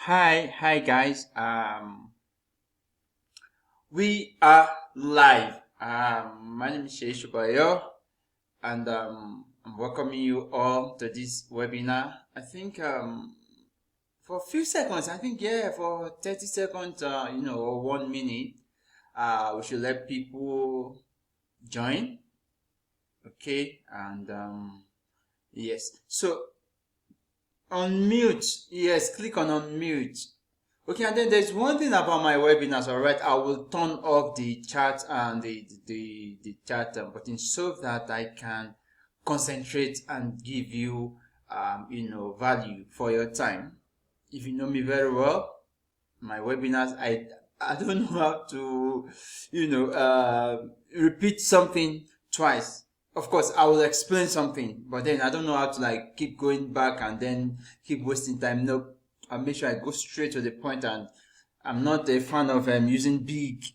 Hi guys. We are live. My name is Shay Shubayo, and I'm welcoming you all to this webinar. I think for a few seconds, for 30 seconds, or 1 minute, we should let people join. Okay, and yes. So unmute. Yes, click on unmute. Okay, and then there's one thing about my webinars, all right? I will turn off the chat and the chat button so that I can concentrate and give you, value for your time. If you know me very well, my webinars, I don't know how to, repeat something twice. Of course, I will explain something, but then I don't know how to keep going back and then keep wasting time. No, I'll make sure I go straight to the point, and I'm not a fan of using big,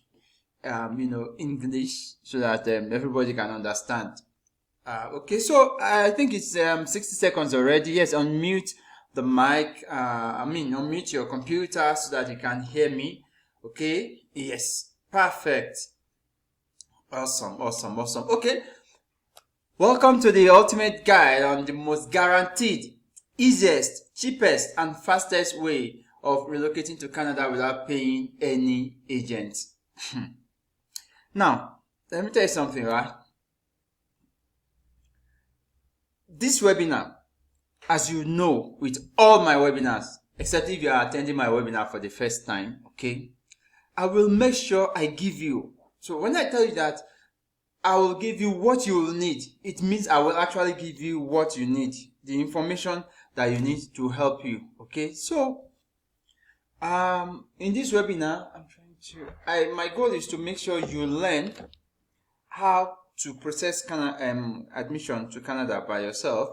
English so that everybody can understand. Okay, so I think it's 60 seconds already. Yes, unmute the mic. Unmute your computer so that you can hear me. Okay, yes, perfect. Awesome. Okay, welcome to the ultimate guide on the most guaranteed, easiest, cheapest, and fastest way of relocating to Canada without paying any agent. Now, let me tell you something, right? This webinar, as you know, with all my webinars, except if you are attending my webinar for the first time, okay, I will make sure I give you. So when I tell you that I will give you what you will need, it means I will actually give you what you need, the information that you need to help you. Okay, so in this webinar, my goal is to make sure you learn how to process admission to Canada by yourself,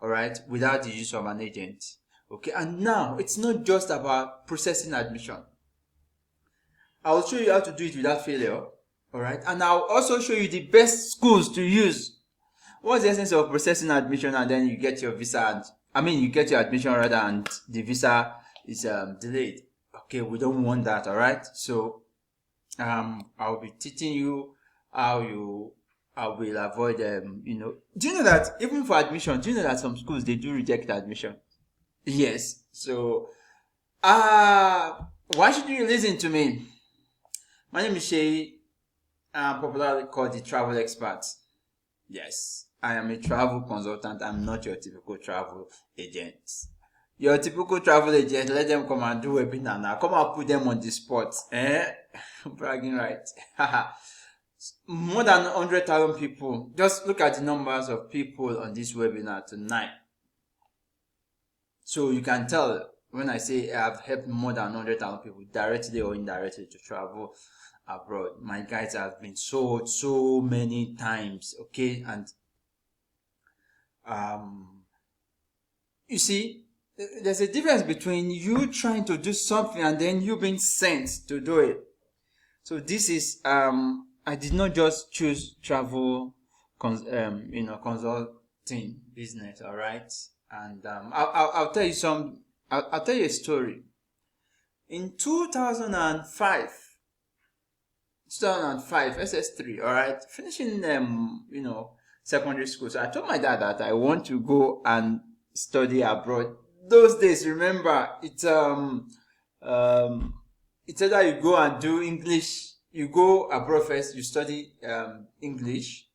all right, without the use of an agent. Okay, and now it's not just about processing admission. I will show you how to do it without failure, all right, and I'll also show you the best schools to use. What's the essence of processing admission and then you get your visa, and you get your admission rather, and the visa is delayed? Okay, we don't want that, all right? So I'll be teaching you how I will avoid do you know that even for admission, do you know that some schools they do reject admission? Yes. So why should you listen to me? My name is Shay. I'm popularly called the travel expert. Yes, I am a travel consultant. I'm not your typical travel agent. Your typical travel agent, let them come and do webinar now. Come and put them on the spot. Bragging right. More than 100,000 people. Just look at the numbers of people on this webinar tonight. So you can tell when I say I've helped more than 100,000 people directly or indirectly to travel abroad. My guides have been sold so many times. Okay, and you see, there's a difference between you trying to do something and then you being sent to do it. So this is I did not just choose travel consulting business, all right? And I'll tell you I'll tell you a story. In 2005 SS3, all right, finishing secondary school. So I told my dad that I want to go and study abroad. Those days, remember, it's either you go and do English, you go abroad first, you study English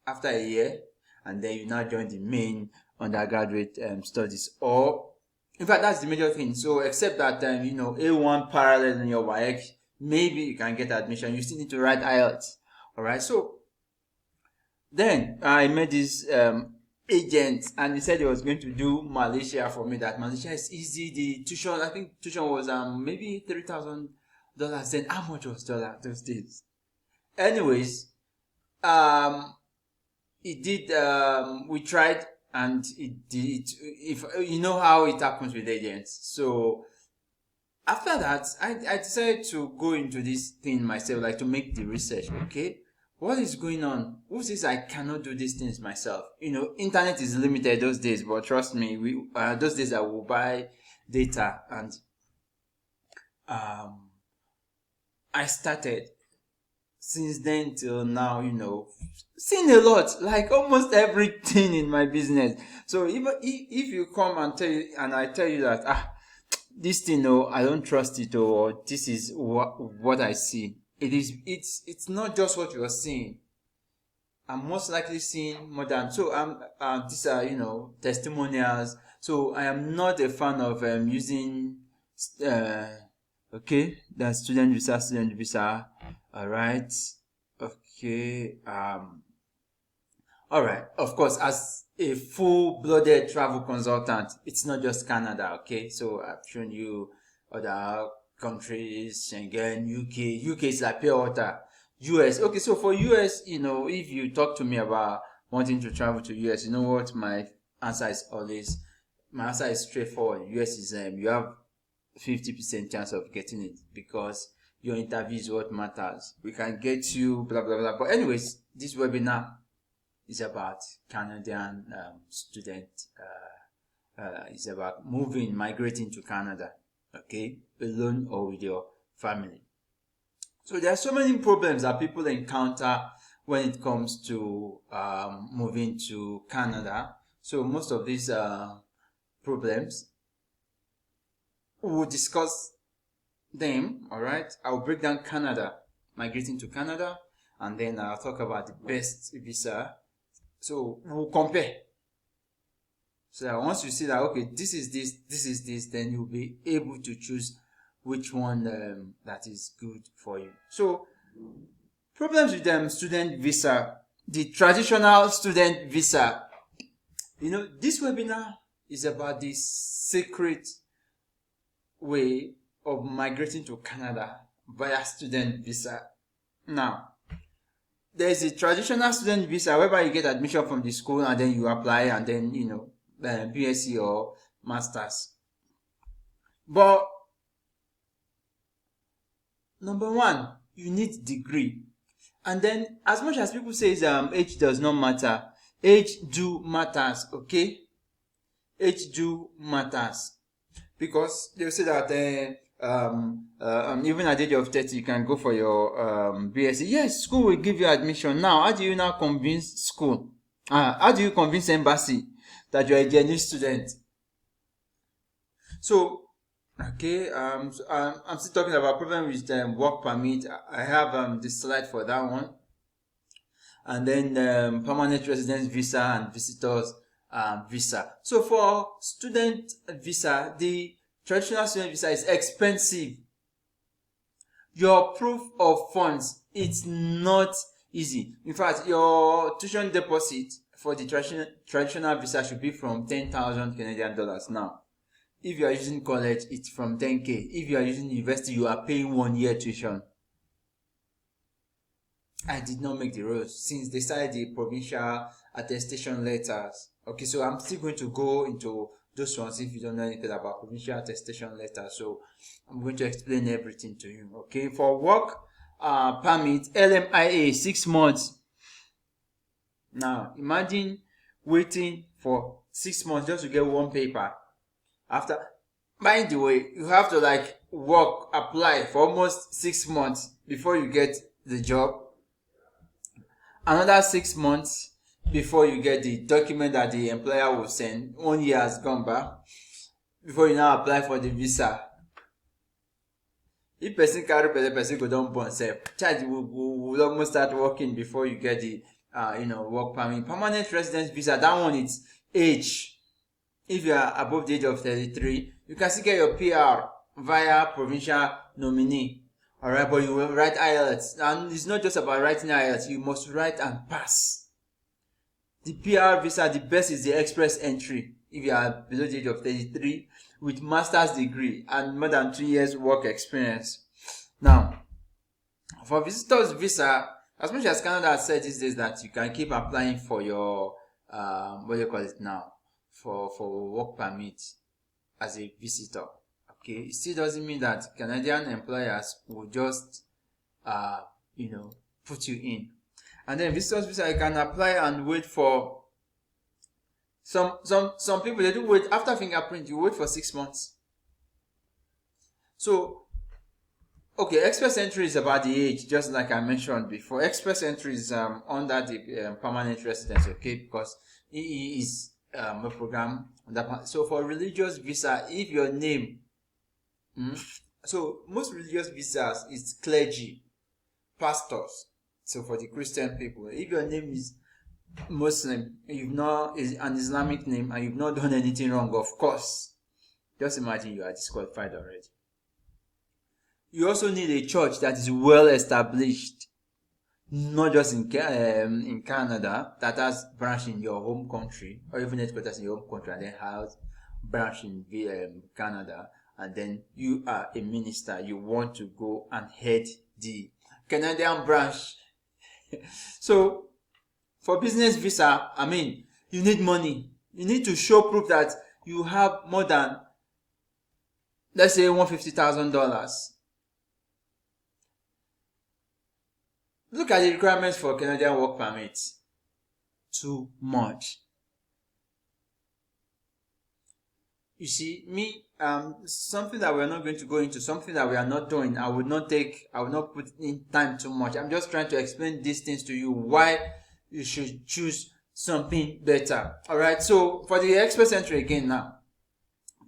after a year, and then you now join the main undergraduate studies. Or in fact, that's the major thing. So except that A1 parallel in your WAEC, maybe you can get admission. You still need to write IELTS. All right. So then I met this agent, and he said he was going to do Malaysia for me. That Malaysia is easy. The tuition, I think tuition was maybe $3,000. Then how much was dollar those days? Anyways, it did. We tried, and it did. If you know how it happens with agents, so after that, I decided to go into this thing myself, like to make the research. Okay, what is going on? Who says I cannot do these things myself? Internet is limited those days, but trust me, those days I will buy data, and um, I started. Since then till now, seen a lot, like almost everything in my business. So if you come and I tell you that this thing, no, I don't trust it, or this is what I see. It's not just what you are seeing. I'm most likely seeing more than so. These are testimonials. So I am not a fan of using uh okay, the student visa. All right, okay. All right. Of course, as a full-blooded travel consultant, it's not just Canada. Okay, so I've shown you other countries, Schengen, UK. UK is like pure water. US. Okay, so for US, if you talk to me about wanting to travel to US, you know what my answer is always. My answer is straightforward. US is you have 50% chance of getting it because your interview is what matters. We can get you blah blah blah. But anyways, this webinar is about Canadian student. It's about migrating to Canada. Okay, alone or with your family. So there are so many problems that people encounter when it comes to moving to Canada. So most of these problems, we'll discuss them. All right, I'll break down Canada, migrating to Canada, and then I'll talk about the best visa. So we'll compare. So that once you see that, okay, this is this, then you'll be able to choose which one that is good for you. So problems with student visa, the traditional student visa. This webinar is about the secret way of migrating to Canada via student visa. Now, there is a traditional student visa whereby you get admission from the school and then you apply and then BSc or masters. But number one, you need degree. And then as much as people say age does not matter, age do matters. Okay, age do matters, because they'll say that even at the age of 30 you can go for your BSc. Yes, school will give you admission. Now, how do you now convince school? How do you convince embassy that you are a genuine student? So, okay, so, I'm still talking about problem with work permit. I have the slide for that one. And then permanent residence visa and visitors visa. So for student visa, the traditional student visa is expensive. Your proof of funds, it's not easy. In fact, your tuition deposit for the traditional visa should be from 10,000 Canadian dollars now. If you are using college, it's from 10K. If you are using university, you are paying 1 year tuition. I did not make the rules since they started the provincial attestation letters. Okay, so I'm still going to go into those ones if you don't know anything about provincial attestation letters. So I'm going to explain everything to you. Okay, for work permit, LMIA, 6 months. Now, imagine waiting for 6 months just to get one paper. After, by the way, you have to apply for almost 6 months before you get the job. Another 6 months before you get the document that the employer will send. 1 year has gone by before you now apply for the visa. If person carry belle, person go don born sef. Child will almost start working before you get the work permit. Permanent residence visa, that one it's age. If you are above the age of 33, you can still get your PR via provincial nominee. Alright, but you will write IELTS. And it's not just about writing IELTS, you must write and pass. The PR visa, the best is the express entry. If you are below the age of 33 with master's degree and more than 2 years work experience. Now, for visitors visa, as much as Canada has said these days that you can keep applying for your what do you call it now, for work permit as a visitor. Okay, it still doesn't mean that Canadian employers will just put you in. And then visitors visa, you can apply and wait for some people, they do wait after fingerprint, you wait for 6 months. So Okay, express entry is about the age, just like I mentioned before. Express entry is under the permanent residence, okay, because it is a program that. So for religious visa, if your name, so most religious visas is clergy, pastors. So for the Christian people, if your name is Muslim, you've not is an Islamic name, and you've not done anything wrong, of course, just imagine you are disqualified already. You also need a church that is well established, not just in Canada, that has branch in your home country, or even headquarters in your home country, and then has branch in Canada, and then you are a minister, you want to go and head the Canadian branch. So for business visa, I mean, you need money. You need to show proof that you have more than, let's say, $150,000. Look at the requirements for Canadian work permits. Too much. You see, me, something that we're not going to go into, something that we are not doing, I will not put in time too much. I'm just trying to explain these things to you, why you should choose something better. Alright, so for the express entry again now,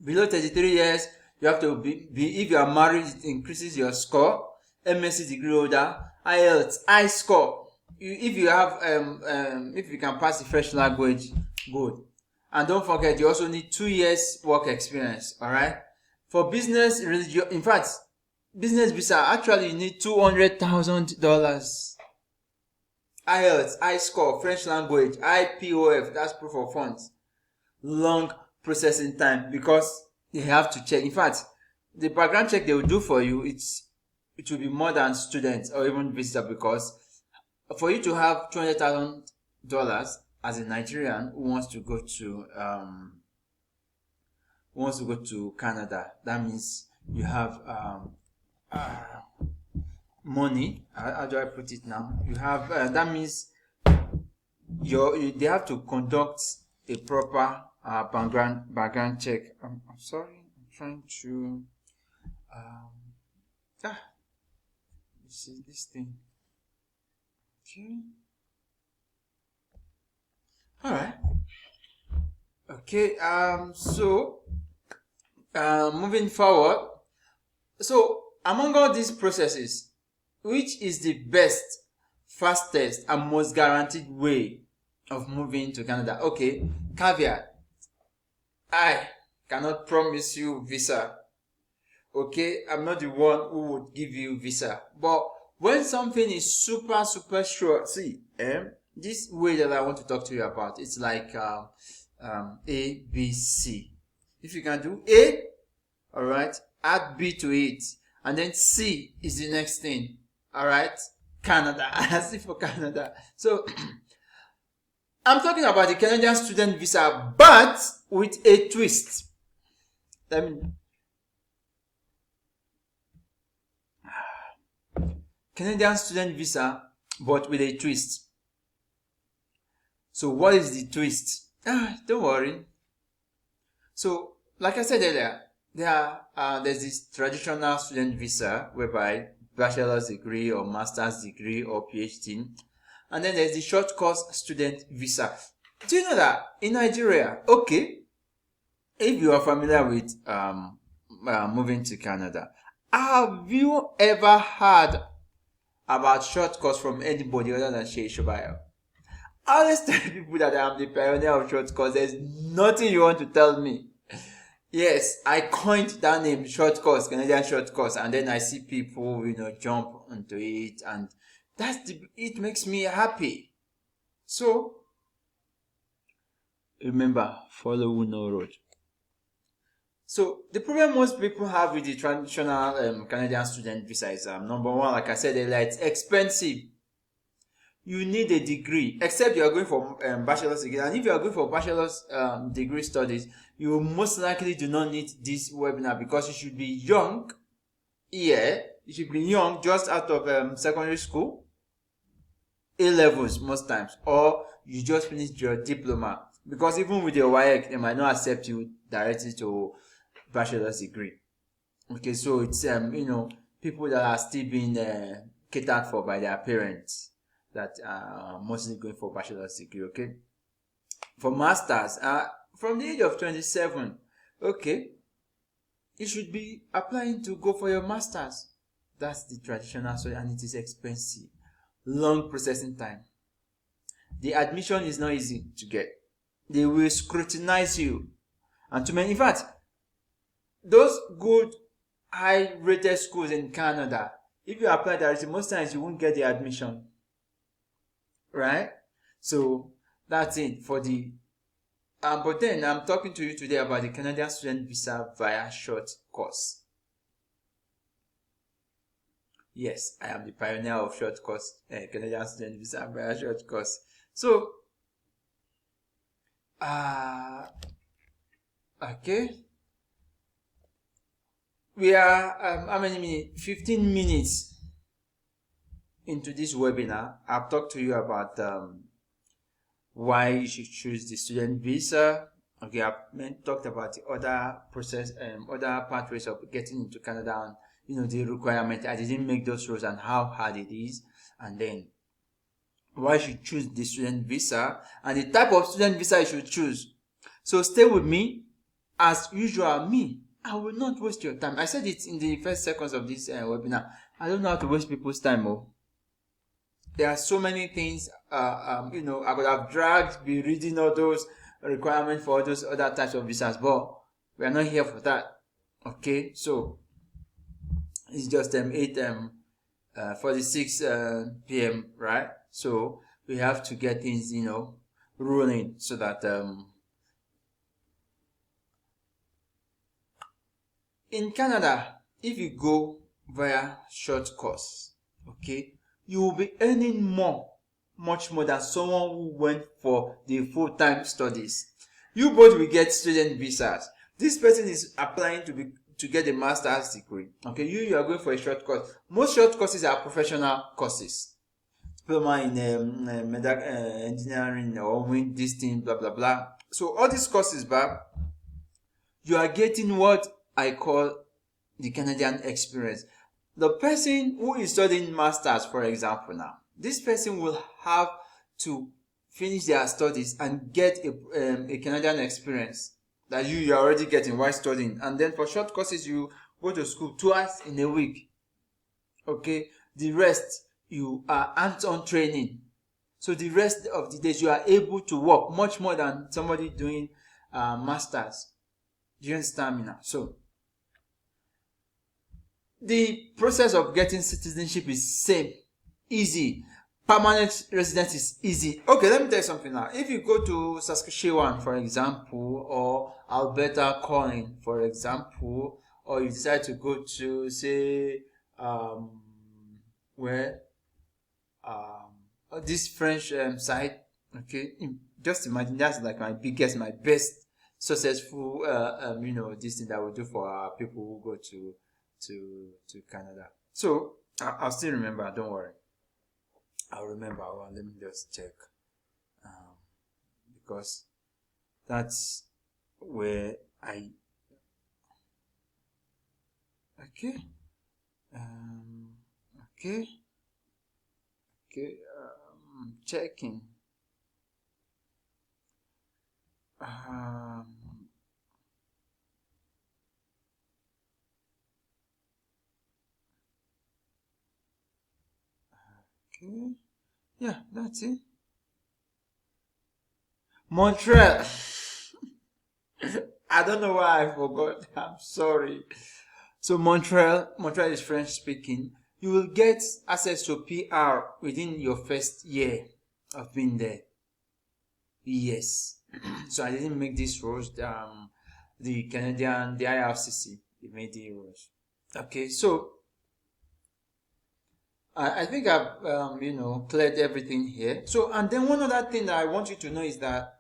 below 33 years, you have to be if you are married, it increases your score. MSc degree holder, IELTS, high score. If you have if you can pass the French language, good. And don't forget, you also need 2 years work experience. All right. For business, in fact, business visa, actually you need $200,000. IELTS, high score, French language, IPOF, that's proof of funds. Long processing time, because they have to check. In fact, the background check they will do for you, it will be more than students or even visitor, because for you to have $200,000 as a Nigerian who wants to go to Canada, that means you have money. How do I put it now? You have that means they have to conduct a proper background check. I'm sorry, I'm trying to you see this thing. Okay. All right. Okay. So moving forward. So among all these processes, which is the best, fastest, and most guaranteed way of moving to Canada? Okay. Caveat. I cannot promise you visa. Okay, I'm not the one who would give you visa. But when something is super sure, see, this way that I want to talk to you about, it's like A, B, C. If you can do A, all right, add B to it, and then C is the next thing. All right, Canada. As if for Canada. So I'm talking about the Canadian student visa, but with a twist. Canadian student visa, but with a twist. So what is the twist? Don't worry. So, like I said earlier, there's this traditional student visa whereby bachelor's degree or master's degree or PhD, and then there's the short course student visa. Do you know that in Nigeria, okay, if you are familiar with moving to Canada, have you ever heard about short course from anybody other than Shay Shobayo? I always tell people that I am the pioneer of short course. There's nothing you want to tell me. Yes, I coined that name, short course, Canadian short course, and then I see people, jump onto it, and it makes me happy. So, remember, follow no road. So the problem most people have with the traditional Canadian student visa is number one, like I said earlier, it's expensive. You need a degree, except you are going for bachelor's degree. And if you are going for bachelor's degree studies, you most likely do not need this webinar, because you should be young. Yeah, you should be young, just out of secondary school, A levels most times, or you just finished your diploma. Because even with your WAEC, they might not accept you directly to bachelor's degree. Okay, so it's people that are still being catered for by their parents, that are mostly going for bachelor's degree. Okay, for masters, from the age of 27, okay, you should be applying to go for your masters. That's the traditional story, and it is expensive, long processing time. The admission is not easy to get. They will scrutinize you, and too many. In fact, those good high rated schools in Canada, if you apply directly, most times you won't get the admission, right? So that's it for the but then I'm talking to you today about the Canadian student visa via short course. Yes, I am the pioneer of short course, Canadian student visa via short course. So okay, we are how many minutes? 15 minutes into this webinar. I've talked to you about why you should choose the student visa. Okay, I've talked about the other process and other pathways of getting into Canada, and the requirement. I didn't make those rules and how hard it is, and then why you should choose the student visa and the type of student visa you should choose. So stay with me. As usual, I will not waste your time. I said it in the first seconds of this webinar. I don't know how to waste people's time. There are so many things, I could have be reading all those requirements for all those other types of visas, but we are not here for that. Okay, so it's just 8:46 p.m. right? So we have to get things, rolling so that in Canada, if you go via short course, okay, you will be earning much more than someone who went for the full-time studies. You both will get student visas. This person is applying to get a master's degree. Okay, you are going for a short course. Most short courses are professional courses. Diploma in engineering or this thing, blah blah blah. So all these courses, you are getting what I call the Canadian experience. The person who is studying masters, for example, now, this person will have to finish their studies and get a Canadian experience that you are already getting while studying. And then for short courses, you go to school twice in a week. Okay, the rest you are hands-on training. So the rest of the days you are able to work much more than somebody doing masters. Do you understand me now? So the process of getting citizenship is same, easy. Permanent residence is easy. Okay, let me tell you something now. If you go to Saskatchewan, for example, or Alberta, Colin, for example, or you decide to go to, say, this French side, okay, just imagine that's like my best successful, this thing that we do for our people who go to Canada. So I'll still remember, don't worry. I'll remember. Well, let me just check, because that's where I okay checking okay, yeah, that's it. Montreal. I don't know why I forgot. I'm sorry. So Montreal is French speaking. You will get access to PR within your first year of being there. Yes. So I didn't make these rules. The Canadian, the IRCC, they made the rules. Okay, so I think I've cleared everything here. So, and then one other thing that I want you to know is that,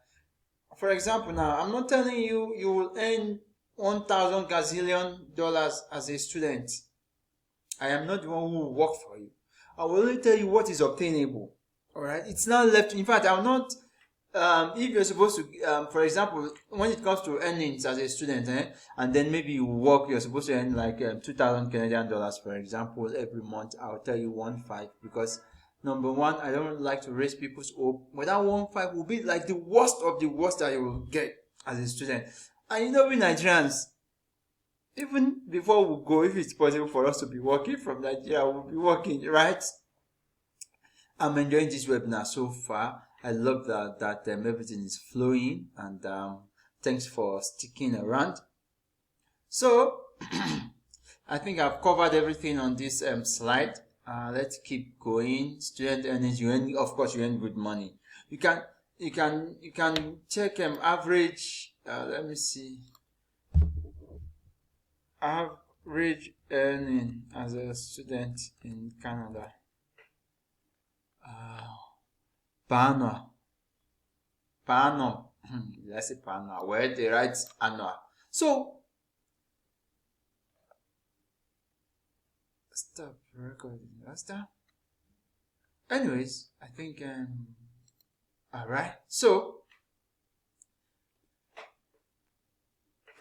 for example, now I'm not telling you you will earn $1,000 gazillion as a student. I am not the one who will work for you. I will only tell you what is obtainable. All right, it's not left. In fact, I will not if you're supposed to, for example, when it comes to earnings as a student, and then maybe you work, you're supposed to earn like 2,000 Canadian dollars, for example, every month. I'll tell you 1.5 because number one, I don't like to raise people's hope. But that 1.5 will be like the worst of the worst that you will get as a student. And you know, we Nigerians, even before we go, if it's possible for us to be working from Nigeria, we'll be working, right? I'm enjoying this webinar so far. I love that everything is flowing, and thanks for sticking around. So I think I've covered everything on this slide. Let's keep going. Student earnings, you earn, of course, you earn good money. You can check average. Let me see. Average earning as a student in Canada. Per annum. Let's say per annum. Where they write annual. So stop recording. That's that. Anyways, I think alright. So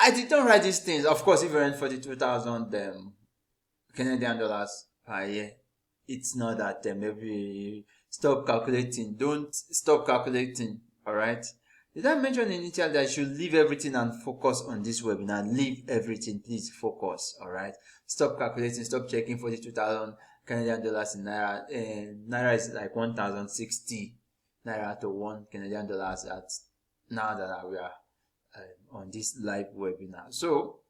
I did not write these things. Of course, if you earn 42,000 Canadian dollars per year, it's not that every stop calculating. Don't stop calculating. Alright. Did I mention initially that I should leave everything and focus on this webinar? Leave everything, please focus. Alright. Stop calculating, stop checking 42,000 Canadian dollars in Naira. Naira is like 1,060 Naira to 1 Canadian dollars at now that we are on this live webinar. So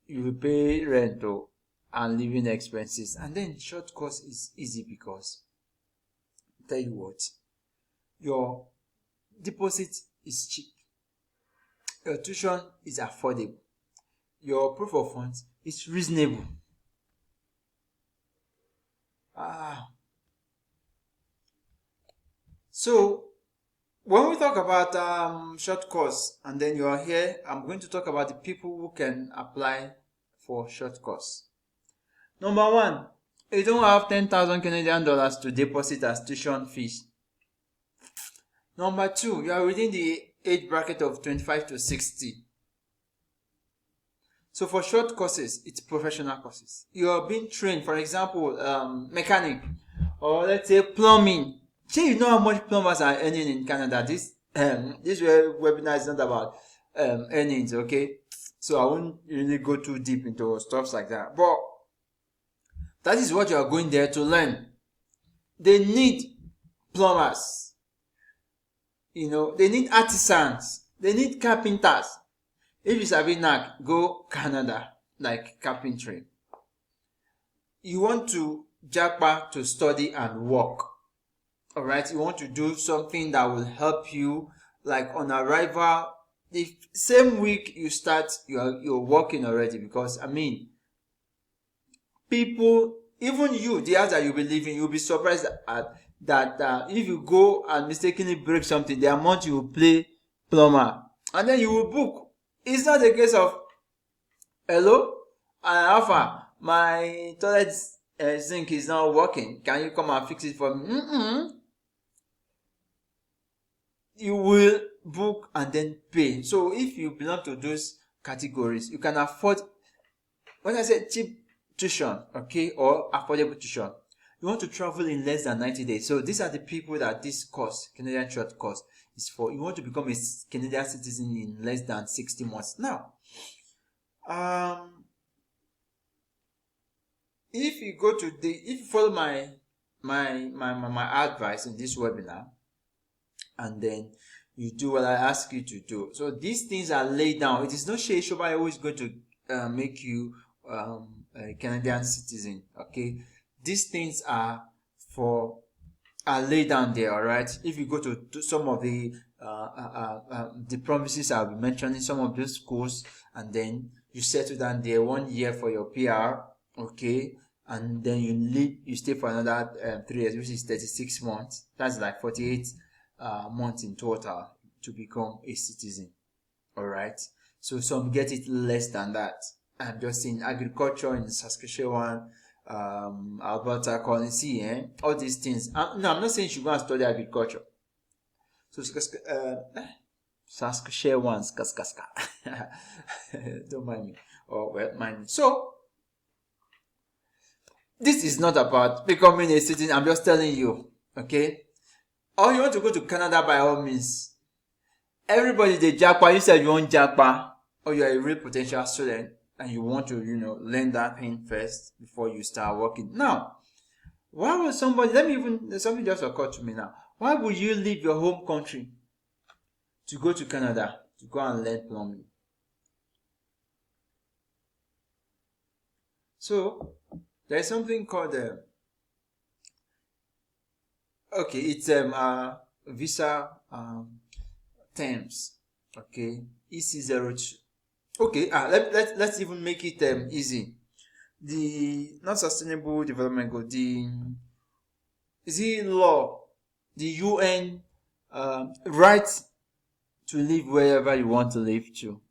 you will pay rental and living expenses, and then short course is easy because tell you what, your deposit is cheap, your tuition is affordable, your proof of funds is reasonable. So when we talk about short course, and then you are here, I'm going to talk about the people who can apply for short course. Number one, you don't have 10,000 Canadian dollars to deposit as tuition fees. Number two, you are within the age bracket of 25 to 60. So for short courses, it's professional courses. You are being trained, for example, mechanic, or let's say plumbing. You know how much plumbers are earning in Canada. This webinar is not about earnings, okay? So I won't really go too deep into stuff like that. But that is what you are going there to learn. They need plumbers. You know, they need artisans. They need carpenters. If you sabi knack, go Canada, like carpentry. You want to japa to study and work. Alright, you want to do something that will help you, like on arrival, the same week you start, you're working already, because I mean, people, even you, the others that you'll be living, you'll be surprised at that if you go and mistakenly break something, the amount you will pay plumber, and then you will book. It's not a case of, hello, Alpha, my toilet sink is not working, can you come and fix it for me? You will book and then pay. So if you belong to those categories, you can afford, when I say cheap tuition, okay, or affordable tuition, you want to travel in less than 90 days. So these are the people that this course, Canadian short course, is for. You want to become a Canadian citizen in less than 60 months. Now, if you follow my advice in this webinar, and then you do what I ask you to do. So these things are laid down. It is not Shea Shobai always going to make you a Canadian citizen. Okay, these things are laid down there. All right. If you go to some of the promises I'll be mentioning, some of those schools, and then you settle down there 1 year for your PR. Okay. And then you stay for another 3 years, which is 36 months. That's like 48 months in total to become a citizen. Alright, so some get it less than that. I'm just in agriculture in Saskatchewan, Alberta, Colin, all these things. No, I'm not saying you should go and study agriculture. So share once, don't mind me, or well, mind me. So this is not about becoming a citizen. I'm just telling you, okay? Or you want to go to Canada, by all means. Everybody they japa. You said you want japa, or you are a real potential student and you want to, learn that thing first before you start working. Now, why would somebody? Something just occurred to me now. Why would you leave your home country to go to Canada to go and learn plumbing? So there is something called it's visa terms. Okay, EC02. Okay, let's even make it easy. The non-sustainable development goal, the law, the UN right to live wherever you want to live to,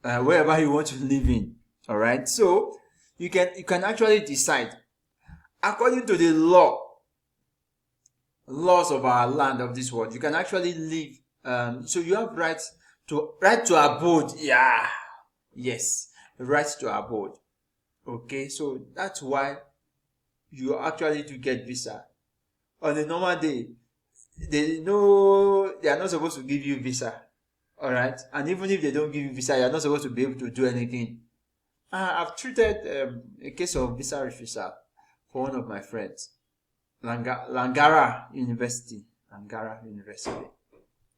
wherever you want to live in. All right, so you can actually decide according to the laws of our land, of this world. You can actually live. So you have right to abode. Yeah, yes, right to abode. Okay, so that's why you actually do get visa. On a normal day, they are not supposed to give you visa. All right, and even if they don't give you visa, you are not supposed to be able to do anything. I've treated a case of visa refusal for one of my friends, Langara University,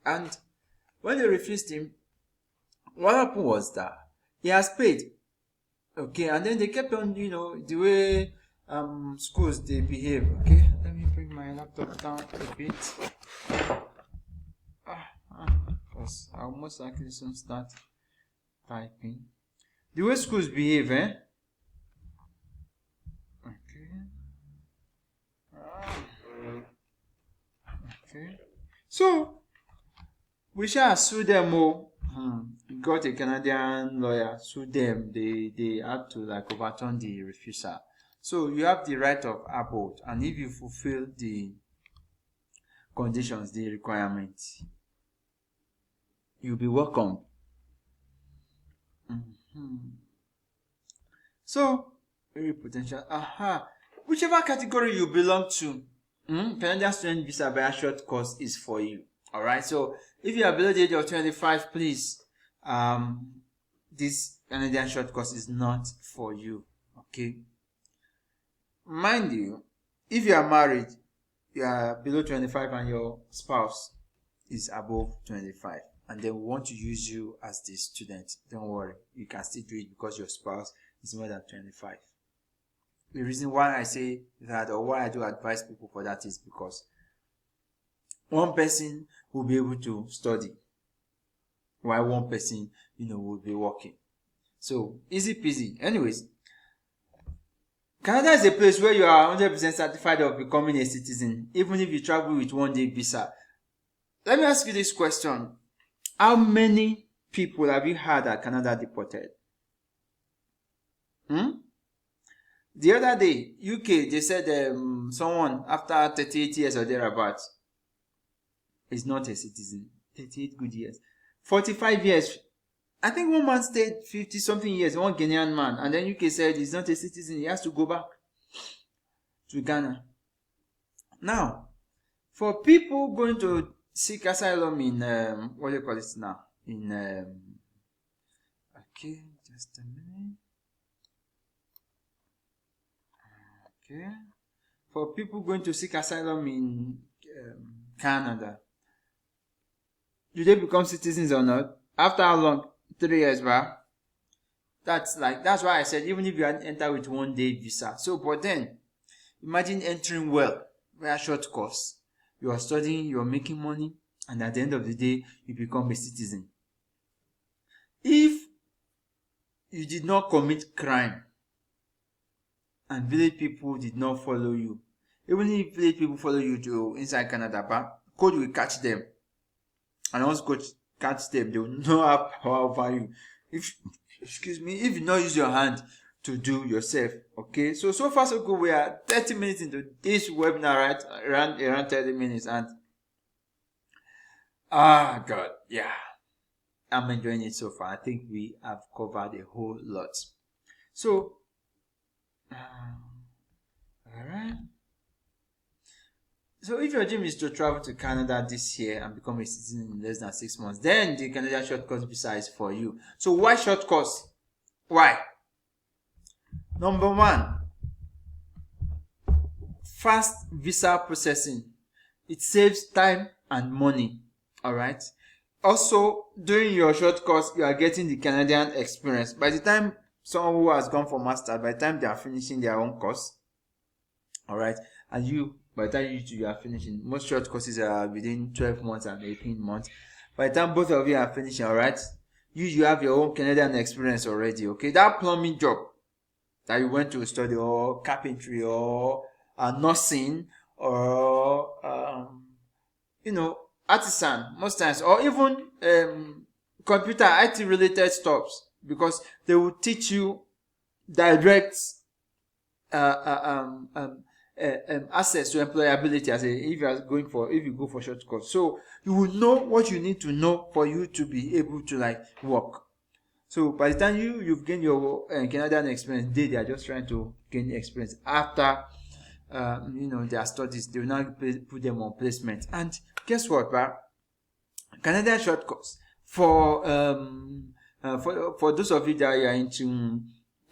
and when they refused him, what happened was that he has paid. Okay, and then they kept on, the way schools they behave. Okay, let me bring my laptop down a bit. Because I'll most likely soon start typing. The way schools behave, Okay. So we shall sue them all. Got a Canadian lawyer, sue them. They had to overturn the refusal. So you have the right of abode, and if you fulfill the conditions, the requirements, you'll be welcome. So very potential. Whichever category you belong to, Canadian student visa by a short course is for you. All right. So if you are below the age of 25, please, this Canadian short course is not for you. Okay. Mind you, if you are married, you are below 25 and your spouse is above 25, and they want to use you as the student, don't worry, you can still do it because your spouse is more than 25. The reason why I say that, or why I do advise people for that, is because one person will be able to study while one person, will be working. So easy peasy. Anyways, Canada is a place where you are 100% certified of becoming a citizen, even if you travel with 1-day visa. Let me ask you this question. How many people have you had that Canada deported? The other day, UK, they said someone after 38 years or thereabouts is not a citizen. 38 good years. 45 years. I think one man stayed 50-something years, one Ghanaian man, and then UK said he's not a citizen. He has to go back to Ghana. Now, for people going to seek asylum in, what do you call it now? Okay, just a minute. Okay. For people going to seek asylum in Canada, do they become citizens or not? After how long? 3 years back. That's why I said even if you enter with 1-day visa. So, but then imagine entering very short course. You are studying, you are making money, and at the end of the day, you become a citizen. If you did not commit crime and village people did not follow you, even if village people follow you to inside Canada, but code will catch them. And once code catch them, they will not have power over you. If you not use your hand to do yourself. Okay, so far so good. We are 30 minutes into this webinar, right? Around 30 minutes, and Ah, God, yeah. I'm enjoying it so far. I think we have covered a whole lot. So, all right. So, if your dream is to travel to Canada this year and become a citizen in less than 6 months, then the Canadian short course visa is for you. So, why short course? Why? Number one, fast visa processing. It saves time and money. All right. Also, during your short course, you are getting the Canadian experience. By the time someone who has gone for master, by the time they are finishing their own course, all right, and you, by the time you are finishing, most short courses are within 12 months and 18 months. By the time both of you are finishing, all right, you have your own Canadian experience already. Okay, that plumbing job that you went to study, or carpentry, or nursing, or artisan most times, or even computer IT related stuff, because they will teach you direct uh, uh, um, um, access to employability if you go for short course. So you will know what you need to know for you to be able to work. So by the time you've gained your Canadian experience, they are just trying to gain experience after their studies. They will now put them on placement. And guess what, right? Canadian short course for those of you that are into in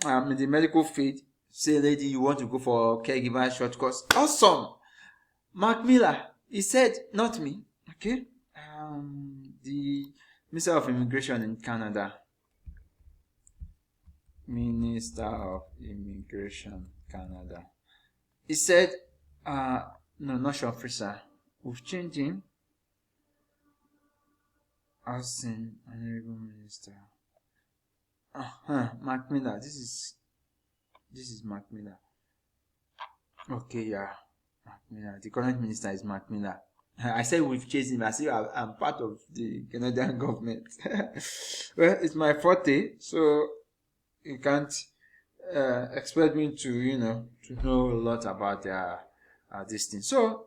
the medical field. Say, lady, you want to go for caregiver short course? Awesome. Mark Miller, he said, not me. Okay. The Minister of Immigration in Canada. Minister of Immigration Canada. He said, no, not Sean Fraser. We've changed him. Housing Honorable Minister. Mark Miller. This is Mark Miller. Okay, yeah. Mark Miller. The current minister is Mark Miller. I said we've changed him. I say I'm part of the Canadian government. Well, it's my forte, so you can't expect me to know a lot about this thing. So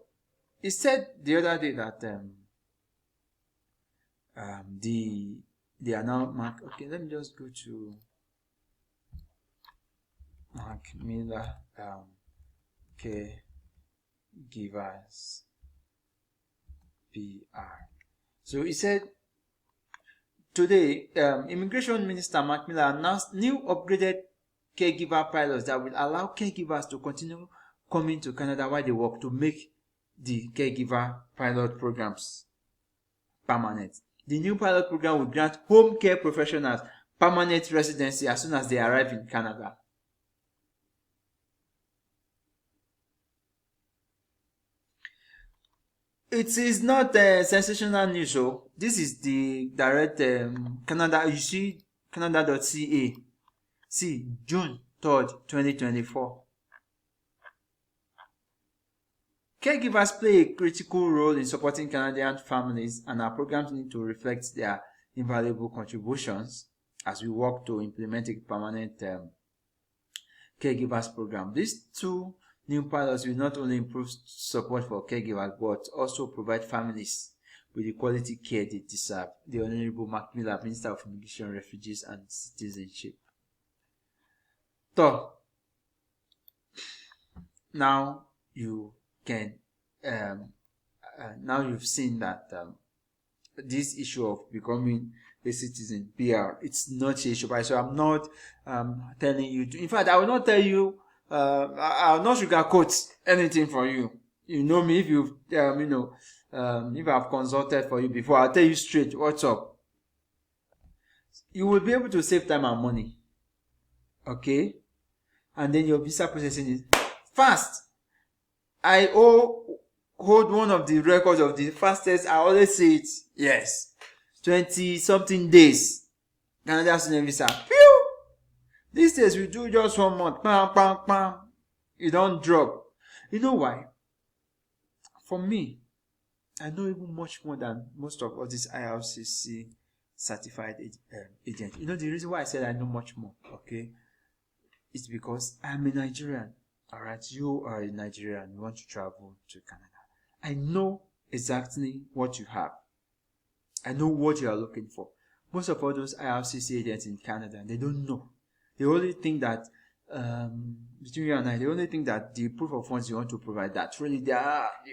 he said the other day that they are now Mark. Okay, let me just go to Mark Miller. Okay, givers PR. So he said today, Immigration Minister Mark Miller announced new upgraded caregiver pilots that will allow caregivers to continue coming to Canada while they work, to make the caregiver pilot programs permanent. The new pilot program will grant home care professionals permanent residency as soon as they arrive in Canada. It is not sensational news. So this is the direct Canada. You see Canada.ca. See, June 3rd, 2024. Caregivers play a critical role in supporting Canadian families, and our programs need to reflect their invaluable contributions as we work to implement a permanent caregivers program. These two new pilots will not only improve support for caregivers, but also provide families with the quality care they deserve. The Honorable Mark Miller, Minister of Immigration, Refugees and Citizenship. So, now you can now you've seen that this issue of becoming a citizen PR, it's not a issue, right? So I'm not telling you to, in fact, I will not tell you, I'll not sugarcoat anything for you. You know me. If you've if I've consulted for you before, I'll tell you straight what's up. You will be able to save time and money, okay? And then your visa processing is fast. I hold one of the records of the fastest. I always say it. Yes. 20 something days. Canadian student visa. Phew! These days we do just 1 month. Bam, bam, bam. You don't drop. You know why? For me, I know even much more than most of all these IRCC certified agents. You know the reason why I said I know much more, okay? It's because I'm a Nigerian. Alright, you are a Nigerian, you want to travel to Canada. I know exactly what you have. I know what you are looking for. Most of all those IRCC agents in Canada, they don't know. They only think that, between you and I, they only think that the proof of funds you want to provide, that really the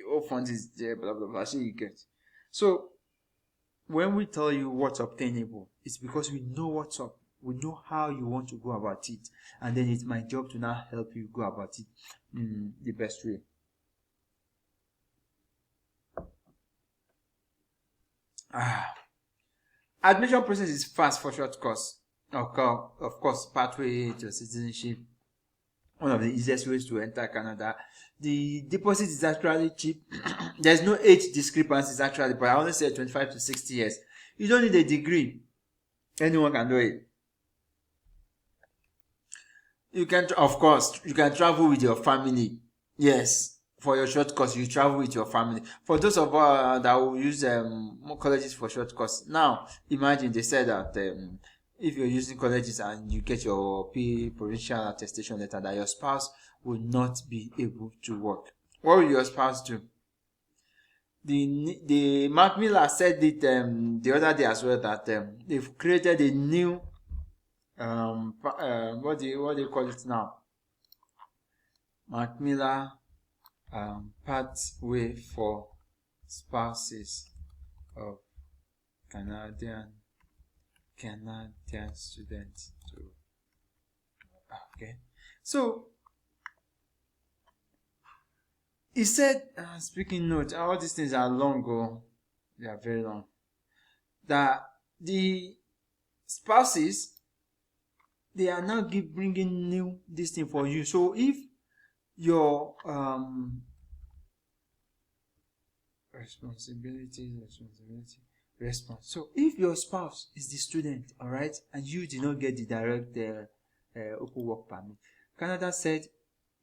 whole funds is there, blah, blah, blah, so you get. So, when we tell you what's obtainable, it's because we know what's up. We know how you want to go about it. And then it's my job to now help you go about it in the best way. Admission process is fast for short course. Of course, pathway to citizenship. One of the easiest ways to enter Canada. The deposit is actually cheap. There's no age discrepancies actually, but I only say 25 to 60 years. You don't need a degree. Anyone can do it. You can, of course, you can travel with your family. Yes, for your short course, you travel with your family. For those of us that will use more colleges for short course, now imagine they said that if you're using colleges and you get your provincial attestation letter, that your spouse will not be able to work. What will your spouse do? The Mark Miller said it the other day as well, that they've created a new what do you call it now? Mark Miller pathway for spouses of Canadian students to. Okay, so he said, speaking note, all these things are long, they are very long, that the spouses, they are now bringing new this thing for you. So if your response. So if your spouse is the student, all right, and you did not get the direct open work permit, Canada said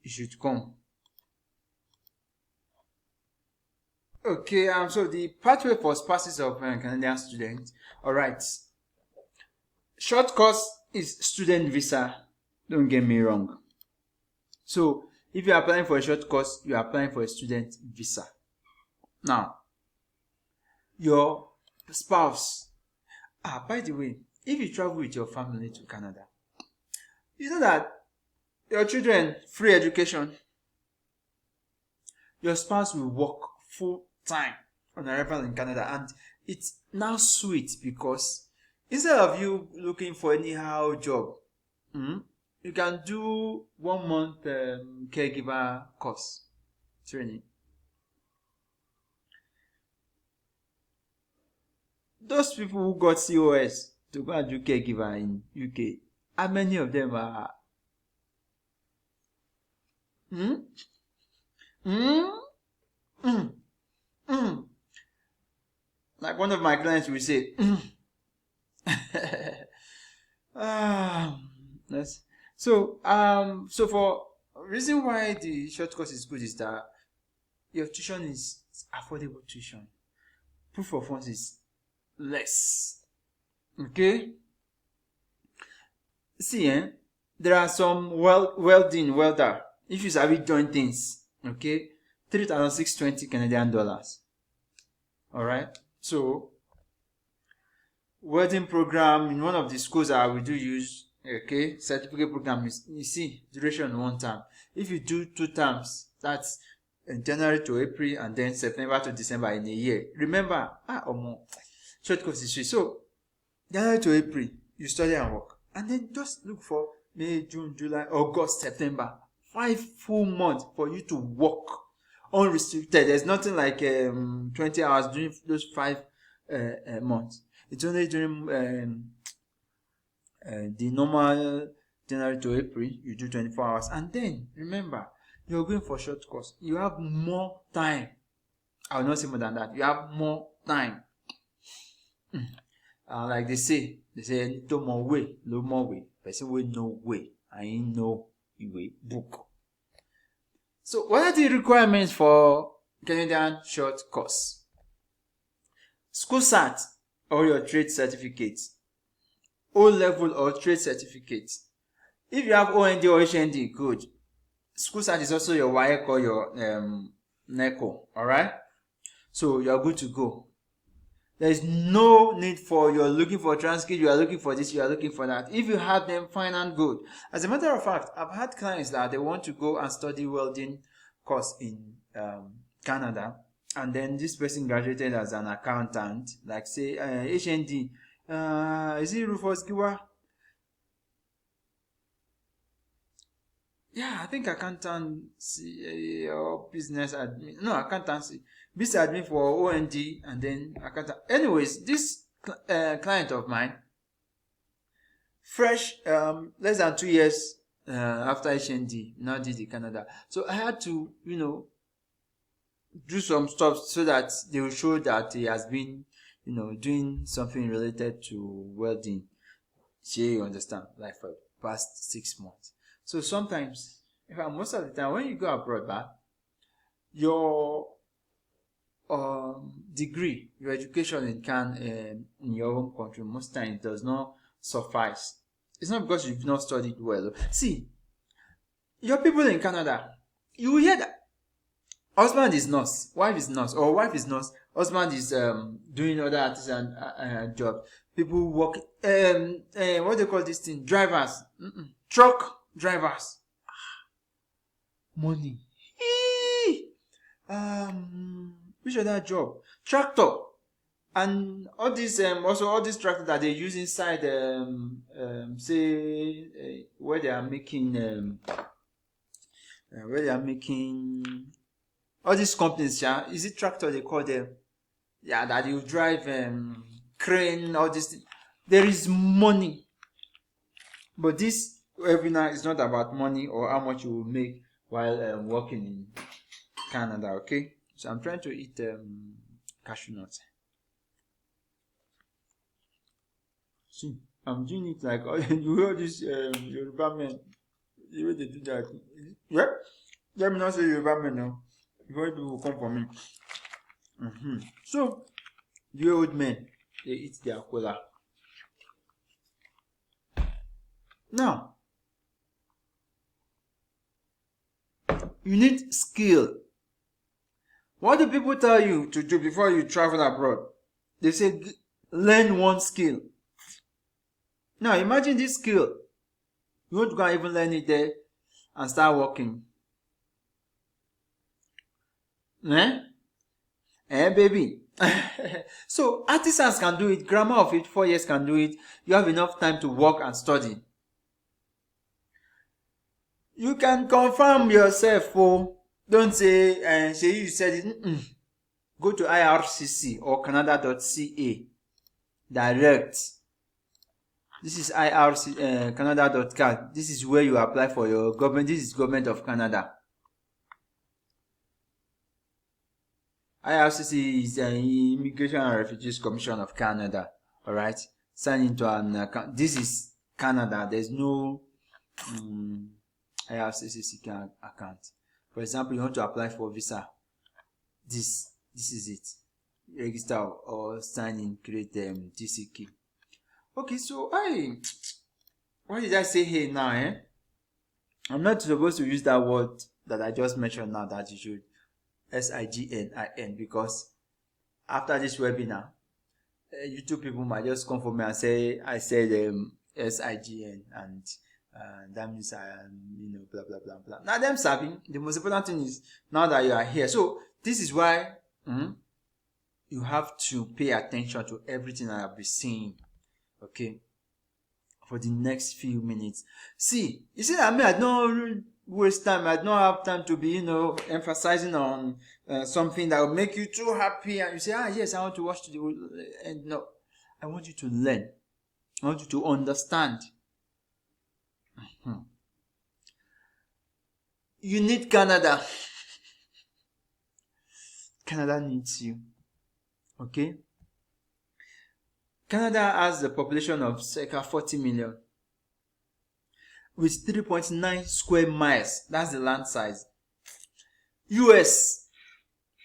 you should come. Okay, so the pathway for spouses of Canadian students, all right. Short course is student visa. Don't get me wrong. So if you are applying for a short course, you are applying for a student visa. Now, your spouse. By the way, if you travel with your family to Canada, you know that your children, free education, your spouse will work full time on arrival in Canada, and it's now sweet because instead of you looking for anyhow job, you can do 1 month caregiver course training. Those people who got COS to go and do caregiver in UK, how many of them are? Like one of my clients will say, So for reason why the short course is good is that your tuition is affordable tuition. Proof of funds is less. Okay? See, there are some welder. If you sabi join things, okay, 3,620 Canadian dollars. Alright? So, welding program in one of the schools that we do use, okay, certificate program is, you see, duration 1 term. If you do 2 terms, that's January to April and then September to December in a year. Remember, short course is free. So, January to April, you study and work. And then just look for May, June, July, August, September. 5 full months for you to work unrestricted. There's nothing like 20 hours during those 5 months. It's only during the normal January to April, you do 24 hours. And then, remember, you're going for short course. You have more time. I will not say more than that. You have more time. Like they say, no more way. Person will no way. I ain't no way book. So, what are the requirements for Canadian short course? School cert or your trade certificate. O-level or trade certificate. If you have OND or HND, good. School cert is also your WAEC or your NECO. Alright? So, you are good to go. There is no need for you're looking for transcript, you are looking for this, you are looking for that. If you have them, fine and good. As a matter of fact, I've had clients that they want to go and study welding course in Canada, and then this person graduated as an accountant, like say HND. Is it Rufus Giwa? Yeah, I think accountancy or business admin. No, accountancy. Business admin for OND and then accountant. Anyways, this client of mine, fresh, less than 2 years after HND, now did in Canada. So I had to, do some stuff so that they will show that he has been, doing something related to welding. You understand? Like for the past 6 months. So sometimes, most of the time, when you go abroad, your degree, your education in your home country, most times does not suffice. It's not because you've not studied well. See, your people in Canada, you will hear that husband is nurse, wife is nurse, or wife is nurse, husband is doing other artisan job. People work, what they call this thing? Drivers, truck drivers. Money. Which other job? Tractor. And all these also all these tractors that they use inside say where they are making all these companies, is it tractor they call them? Yeah, that you drive crane, all this thing. There is money. But this webinar is not about money or how much you will make while working in Canada, okay? So I'm trying to eat cashew nuts. See, I'm doing it like you hear this Yoruba men, the way they do that. Yeah, let me not say Yoruba men now. Before people will come for me. So, the old men, they eat their cola. Now, you need skill. What do people tell you to do before you travel abroad? They say, learn one skill. Now, imagine this skill. You won't go and even learn it there and start working. Baby. So, artisans can do it. Grammar of it, 4 years can do it. You have enough time to work and study. You can confirm yourself. Don't say, you said it. Go to IRCC or Canada.ca. Direct. This is Canada.ca. This is where you apply for your government. This is Government of Canada. IRCC is the Immigration and Refugees Commission of Canada. Alright? Sign into an account. This is Canada. There's no IRCC account. For example, you want to apply for visa. This is it. Register or sign in, create TCK. Okay, so what did I say here now? I'm not supposed to use that word that I just mentioned now, that you should SIGNIN, because after this webinar, YouTube people might just come for me and say I said SIGN, and that means I am, blah blah blah blah. Now them serving, the most important thing is now that you are here. So this is why you have to pay attention to everything I have been saying, okay, for the next few minutes. See, you see that I don't waste time. I don't have time to be, emphasizing on something that will make you too happy and you say, yes, I want to watch the and no, I want you to learn. I want you to understand. You need Canada. Canada needs you. Okay? Canada has a population of circa 40 million. With 3.9 square miles. That's the land size. US,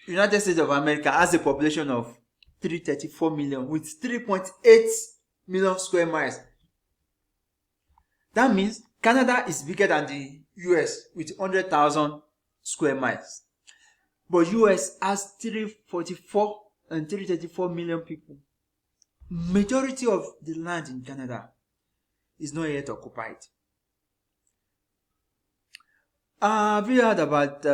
United States of America, has a population of 334 million with 3.8 million square miles. That means Canada is bigger than the US with 100,000 square miles. But US has 334 and 334 million people. Majority of the land in Canada is not yet occupied. Have you heard about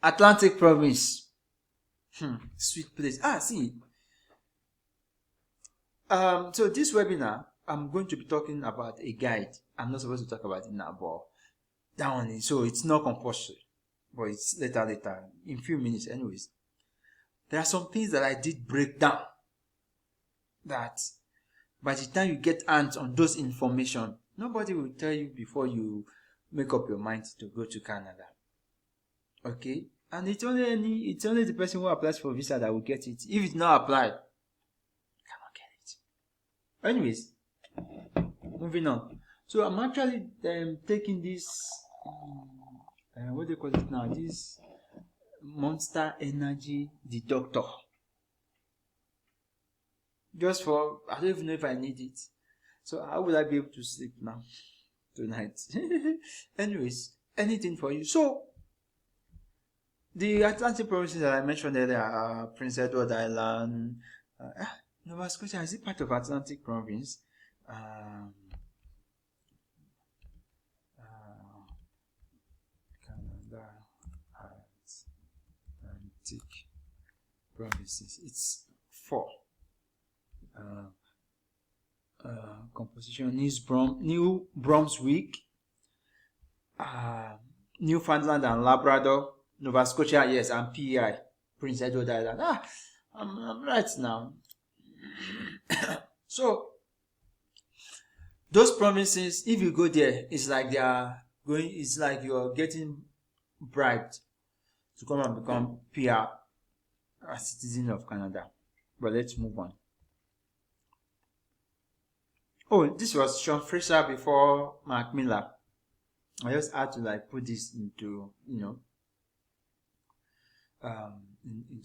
Atlantic Province? Sweet place. See. So this webinar, I'm going to be talking about a guide. I'm not supposed to talk about it now, but that one is, so it's not compulsory. But it's later, in a few minutes anyways. There are some things that I did break down that by the time you get hands on those information, nobody will tell you before you make up your mind to go to Canada. Okay? And it's only the person who applies for visa that will get it. If it's not applied, cannot get it. Anyways, moving on. So I'm actually taking this what do you call it now? This Monster Energy Deductor. Just for, I don't even know if I need it. So how will I be able to sleep now? Tonight. Anyways, anything for you. So, the Atlantic provinces that I mentioned earlier are Prince Edward Island, Nova Scotia. Is it part of Atlantic province? Canada Atlantic provinces. It's 4. Composition: New Brunswick, Newfoundland and Labrador, Nova Scotia, yes, and PEI, Prince Edward Island. I'm right now. So those provinces, if you go there, it's like you're getting bribed to come and become PR, a citizen of Canada. But let's move on. Oh, this was Sean Fraser before Mark Miller. I just had to put this into, into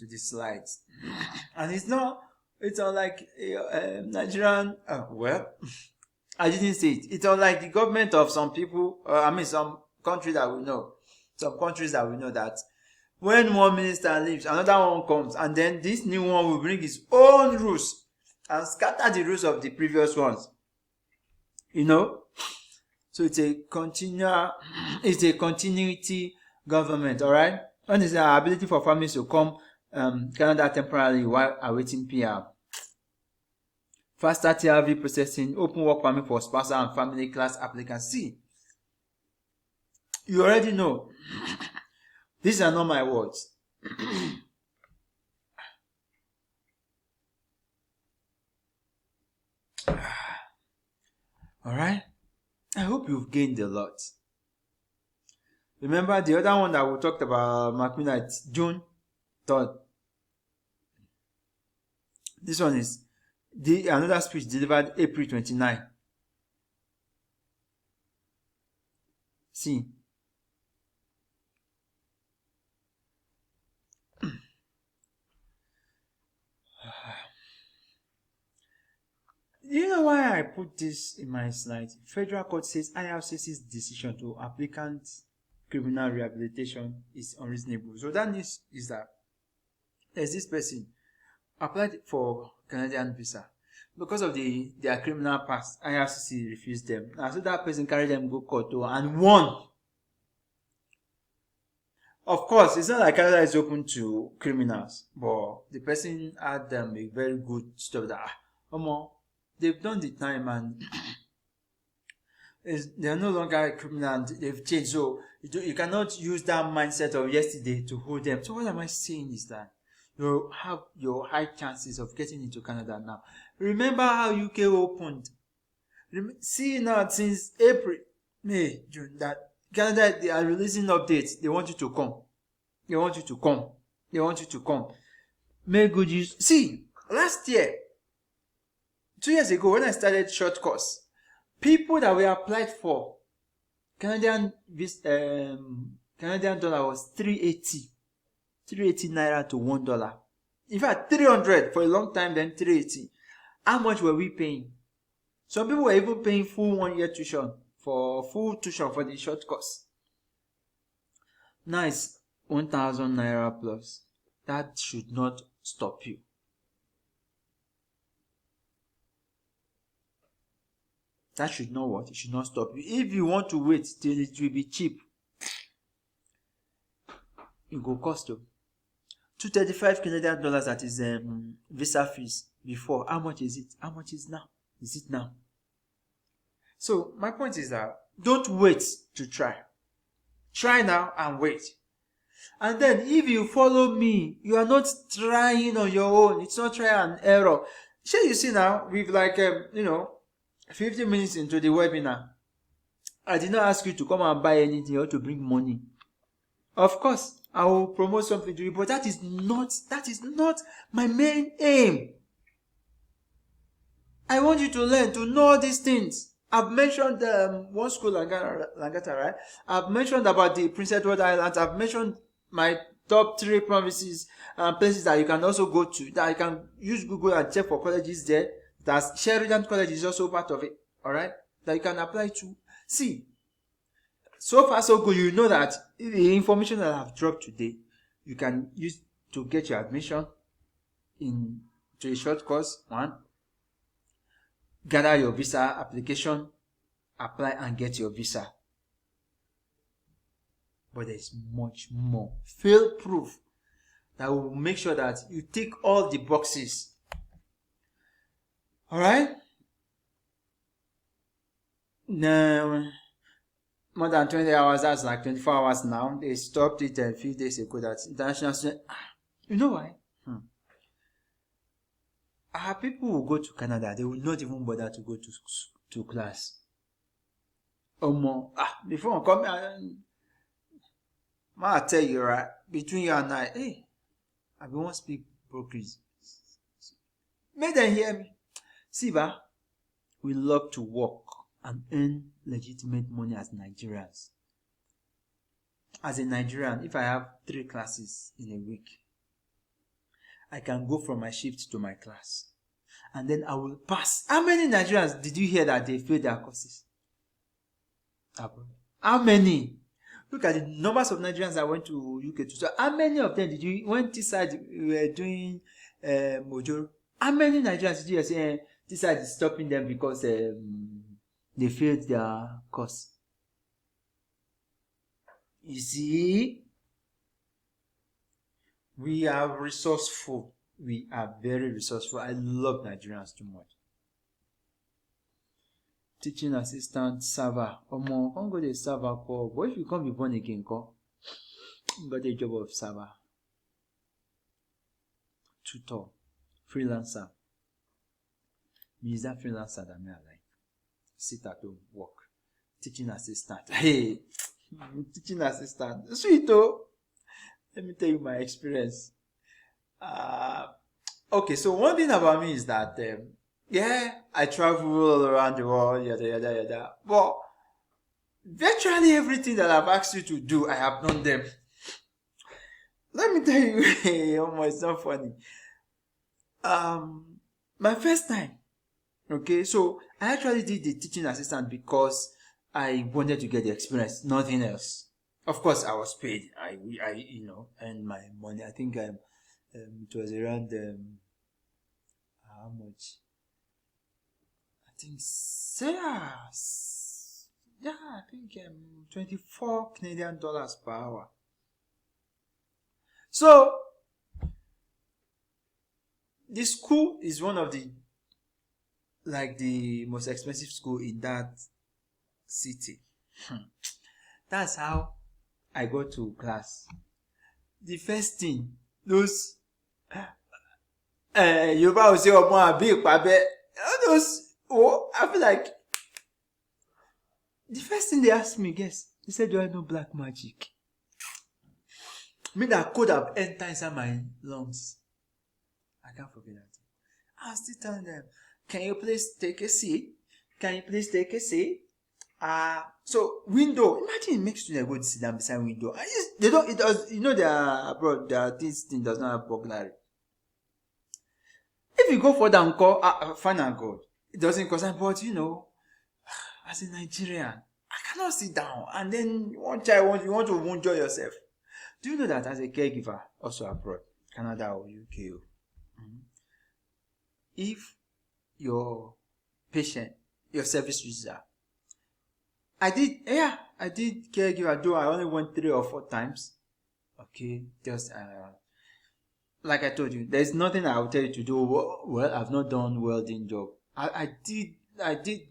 the slides. And it's not like Nigerian, I didn't say it. It's unlike the government of some people, some countries that we know. Some countries that we know that when one minister leaves, another one comes, and then this new one will bring his own rules and scatter the rules of the previous ones. So it's a continuity government, alright? One is the ability for families to come Canada temporarily while awaiting PR. Faster TRV processing, open work permit for spousal and family class applicants. See, you already know. These are not my words. Alright? I hope you've gained a lot. Remember the other one that we talked about, Macmillan, June 3rd. This one is another speech delivered April 29. See. You know why I put this in my slide? Federal court says IRCC's decision to applicant criminal rehabilitation is unreasonable. So that means is that there's this person applied for Canadian visa. Because of their criminal past, IRCC refused them. Now, so that person carried them go court and won. Of course, it's not like Canada is open to criminals, but the person had a very good stuff that, they've done the time and they're no longer a criminal. They've changed. So you cannot use that mindset of yesterday to hold them. So what am I saying is that you have your high chances of getting into Canada now. Remember how UK opened. See now, since April, May, June, that Canada, they are releasing updates. They want you to come. They want you to come. They want you to come. Make good use. See, last year, 2 years ago, when I started short course, people that were applied for Canadian dollar was 380 naira to $1. In fact, 300 for a long time, then 380. How much were we paying? Some people were even paying full 1 year tuition for the short course. Now it's 1,000 naira plus. That should not stop you. That should not what? It should not stop you. If you want to wait till it will be cheap, it will cost you. 235 Canadian dollars, that is visa fees before. How much is it? How much is now? Is it now? So my point is that don't wait to try. Try now and wait. And then if you follow me, you are not trying on your own. It's not trial and error. Sure, you see now, we've 15 minutes into the webinar. I did not ask you to come and buy anything or to bring money. Of course, I will promote something to you, but that is not my main aim. I want you to learn, to know these things. I've mentioned one school, Langata, right? I've mentioned about the Prince Edward Islands. I've mentioned my top 3 provinces and places that you can also go to, that you can use Google and check for colleges there. That Sheridan College is also part of it, alright? That you can apply to. See, so far so good. You know that the information that I've dropped today, you can use to get your admission to a short course. 1, gather your visa application, apply and get your visa. But there's much more. Fail proof that will make sure that you tick all the boxes. Alright? Now, more than 20 hours, that's like 24 hours now. They stopped it a few days ago. That's international student. You know why? Our people will go to Canada. They will not even bother to go to class. More. Before I come, I tell you, right? Between you and I, hey, I won't speak brokerage. Make them hear me. See, we love to work and earn legitimate money as Nigerians. As a Nigerian, if I have 3 classes in a week, I can go from my shift to my class. And then I will pass. How many Nigerians did you hear that they failed their courses? How many? Look at the numbers of Nigerians that went to UK. So how many of them did you, when this side were doing Mojo, how many Nigerians did you say this side is stopping them because they failed their course? You see, we are resourceful. We are very resourceful. I love Nigerians too much. Teaching assistant, server. Can't go to server call. But if you can't be born again, call. Got a job of server. Tutor. Freelancer. Me is that freelancer that me I like. Sit at home, work. Teaching assistant. Hey, teaching assistant. Sweet though. Let me tell you my experience. Okay, so one thing about me is that I travel all around the world, yada. But virtually everything that I've asked you to do, I have done them. Let me tell you, it's not funny. My first time, okay, so I actually did the teaching assistant because I wanted to get the experience, nothing else. Of course, I was paid. I earned my money. I think it was around how much? I think I think 24 Canadian dollars per hour. So the school is one of the most expensive school in that city. That's how I go to class. The first thing, those Yoruba will say, I feel like the first thing they asked me, guess, they said, do I know black magic? Me that could have entered inside my lungs. I can't forget that. I was still telling them, can you please take a seat? Can you please take a seat? So window. Imagine it makes students go to sit down beside window. They don't. It does. You know, they are abroad. This thing does not have burglary. If you go further and call, fine and good. It doesn't concern. But as a Nigerian, I cannot sit down. And then one child you want to enjoy yourself. Do you know that as a caregiver, also abroad, Canada or UK, If your patient, your service user, I did caregiver, though I only went 3 or 4 times. Okay, just like I told you, there's nothing I will tell you to do. Well, I've not done welding job. I did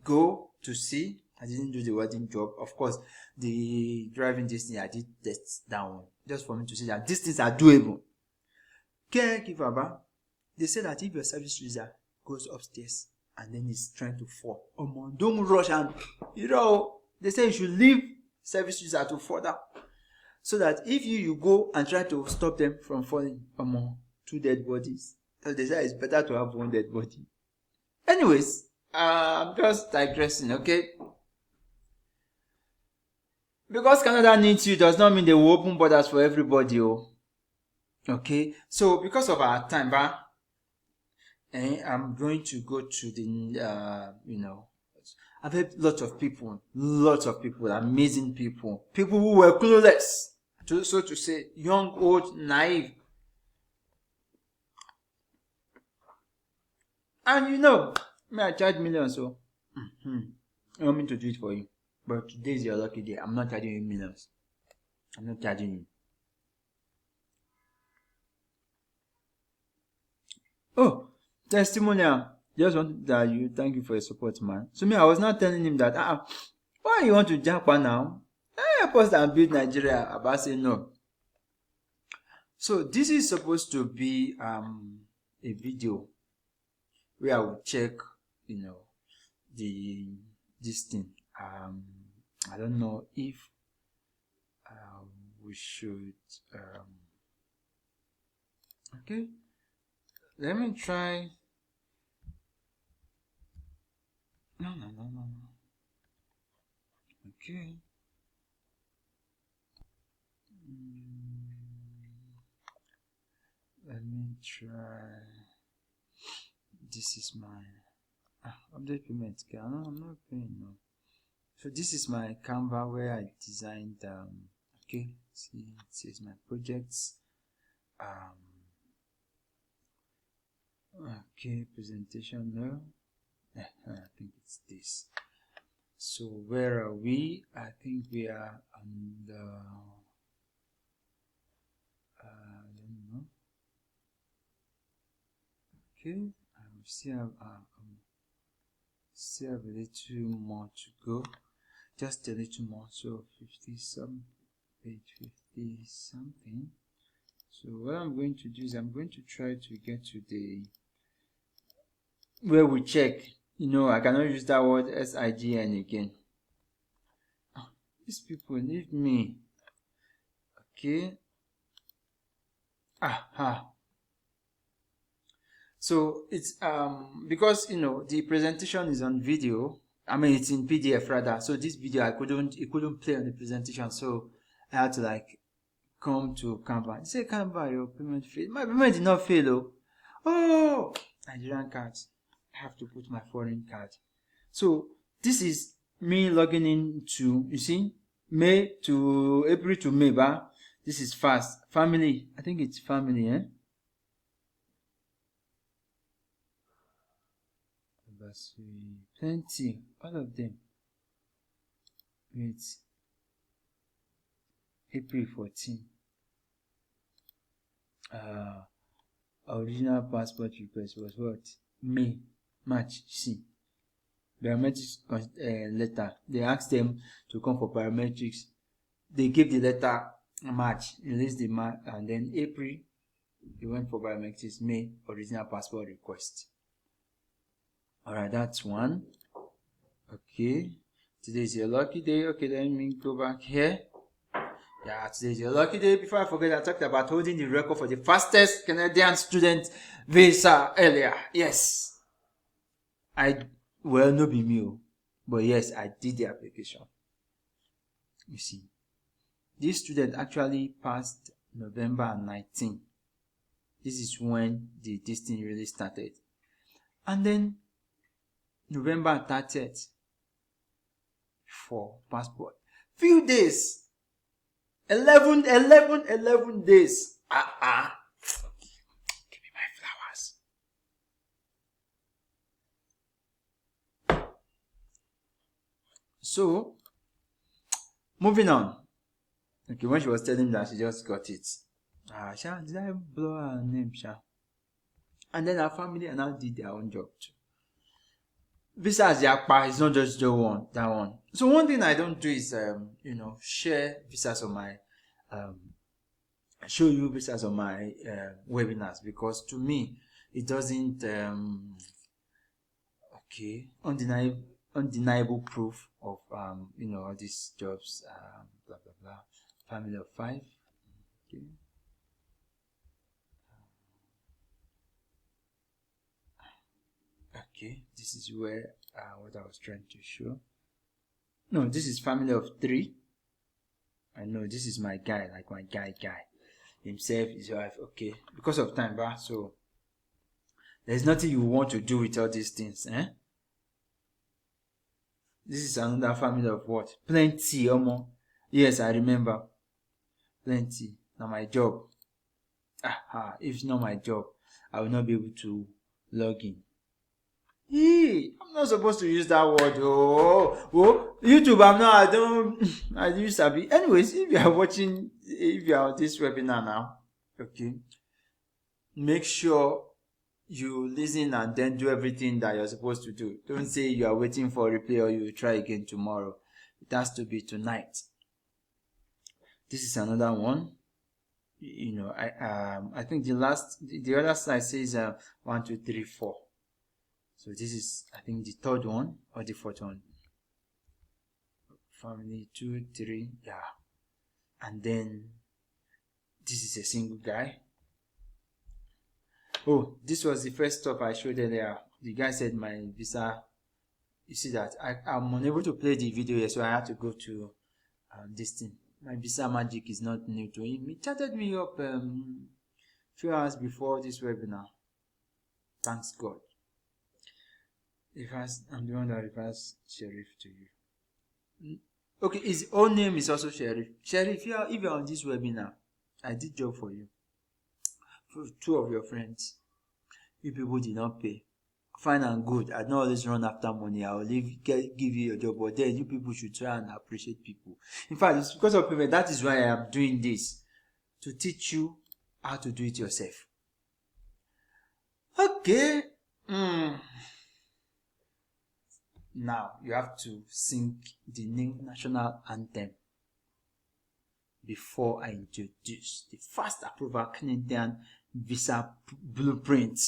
go to see. I didn't do the welding job. Of course, the driving distance, I did test that one, just for me to see that these things are doable. Caregiver, they say that if your service user goes upstairs and then is trying to fall, don't rush, and they say you should leave service user to fall down, so that if you go and try to stop them from falling, 2 dead bodies. So they say it's better to have 1 dead body. Anyways, I'm just digressing, okay? Because Canada needs you does not mean they will open borders for everybody. Okay, so because of our time, I'm going to go to the I've heard lots of people, amazing people who were clueless, so to say, young, old, naive. And me, I charge millions, so you want me to do it for you. But today is your lucky day. I'm not charging you millions. I'm not charging you. Oh, testimonial. Just want that you thank you for your support, man. So me, I was not telling him that why you want to jump on now? Help us and build Nigeria. About say no. So this is supposed to be a video where I will check, this thing. I don't know if we should. Okay, let me try. No. Okay. Let me try. This is my update payment. Okay, I'm not paying now. So this is my Canva where I designed. Okay, see, it says my projects. Okay, presentation. No, I think it's this. So where are we? I think we are on the. I don't know. Okay, I still have a little more to go. Just a little more. So 50 something. So what I'm going to do is I'm going to try to get to the where we check. I cannot use that word SIGN again. These people leave me. Okay. So it's because the presentation is on video. I mean, it's in PDF rather. So this video it couldn't play on the presentation. So I had to come to Canva. They say Canva, your payment failed. My payment did not fail though. Oh, Nigerian cards. I have to put my foreign card. So this is me logging into, you see, April to May, this is fast. Family, I think it's family, Plenty, all of them. Wait. April 14. Original passport request was what? March. See, biometrics letter. They asked them to come for biometrics. They gave the letter March, released the March, and then April they went for biometrics. May, original passport request. Alright, that's one. Okay, today is your lucky day. Okay, let me go back here. Yeah, today is your lucky day. Before I forget, I talked about holding the record for the fastest Canadian student visa earlier. Yes. No be me, but yes, I did the application. You see, this student actually passed November 19. This is when this thing really started. And then November 30th for passport. Few days. 11 days. Give me my flowers. So, moving on. Okay, when she was telling me that she just got it. Did I blow her name, Sha? And then her family now did their own job too. Visa as Yakpa is not just the one, that one. So one thing I don't do is, share visas on my, show you visas on my webinars, because to me, it doesn't, undeniable proof of, all these jobs, blah, blah, blah. Family of 5. Okay. Okay, this is where what I was trying to show. No, this is family of 3. I know this is my guy, like my guy himself, his wife. Okay, because of time, so there's nothing you want to do with all these things, eh? This is another family of what? Plenty, Omo. Yes, I remember. Plenty. Now my job. If it's not my job, I will not be able to log in. I'm not supposed to use that word. Oh, YouTube, I use Sabi. Anyways, if you are watching, if you are on this webinar now, okay, make sure you listen and then do everything that you're supposed to do. Don't say you are waiting for a replay or you will try again tomorrow. It has to be tonight. This is another one. I think the other side says 1, 2, 3, 4. So this is, I think, the third one or the fourth one. Family 2, 3, yeah. And then this is a single guy. Oh, this was the first stop I showed earlier. The guy said my visa. You see that I'm unable to play the video here, so I had to go to this thing. My visa magic is not new to him. He chatted me up a few hours before this webinar. Thanks God. I'm the one that refers Sheriff to you. Okay, his own name is also Sheriff. Sheriff, if you're on this webinar, I did job for you. For 2 of your friends. You people did not pay. Fine and good. I don't always run after money. I will give you your job, but then you people should try and appreciate people. In fact, it's because of payment. That is why I am doing this, to teach you how to do it yourself. Okay. Now you have to sing the national anthem before I introduce the fast approval Canadian visa blueprint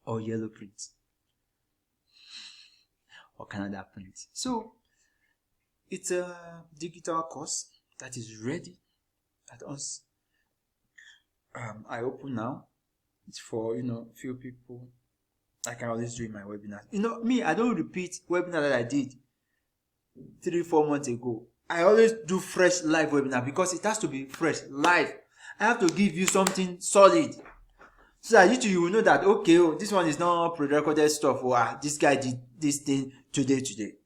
or yellow print or Canada print. So it's a digital course that is ready at us. I open now. It's for few people, like I always do in my webinars. Me, I don't repeat webinar that I did 3-4 months ago. I always do fresh live webinar because it has to be fresh live. I have to give you something solid so that you will know that, okay, this one is not pre-recorded stuff, or this guy did this thing today.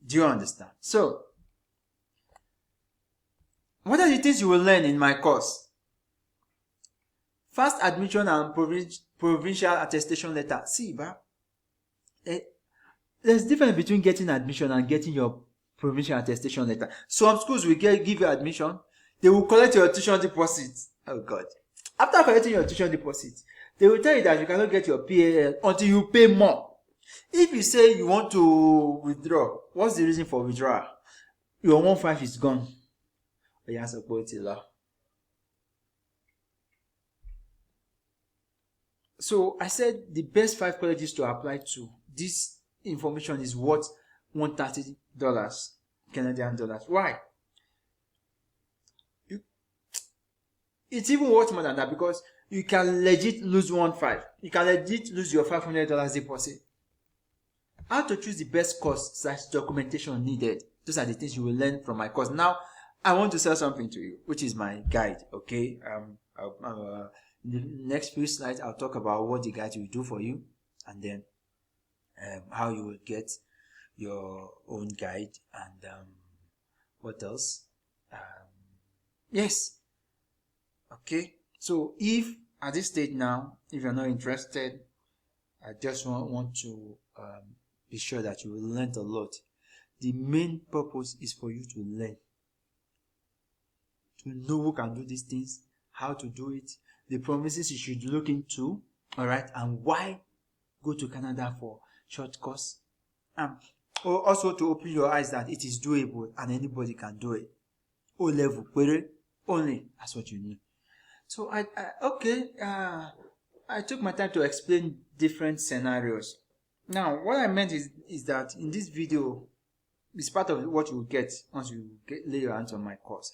Do you understand? So what are the things you will learn in my course? Fast admission and provincial attestation letter. See, there's difference between getting admission and getting your provincial attestation letter. Some schools will give you admission. They will collect your tuition deposit. Oh God. After collecting your tuition deposit, they will tell you that you cannot get your PAL until you pay more. If you say you want to withdraw, what's the reason for withdrawal? Your 1.5 is gone. So I said the best 5 colleges to apply to. This information is worth $130 Canadian dollars. Why? It's even worth more than that, because you can legit lose 1.5. You can legit lose your $500 deposit. How to choose the best course / documentation needed. Those are the things you will learn from my course. Now, I want to sell something to you, which is my guide. Okay. In the next few slides, I'll talk about what the guide will do for you, and then how you will get your own guide, and what else? Yes. Okay. So if at this stage now, if you're not interested, I just want to be sure that you will learn a lot. The main purpose is for you to learn, to know who can do these things, how to do it, the promises you should look into, all right, and why go to Canada for short course. Also to open your eyes that it is doable and anybody can do it. O level, only, that's what you need. So I took my time to explain different scenarios. Now, what I meant is that in this video, it's part of what you will get once you lay your hands on my course.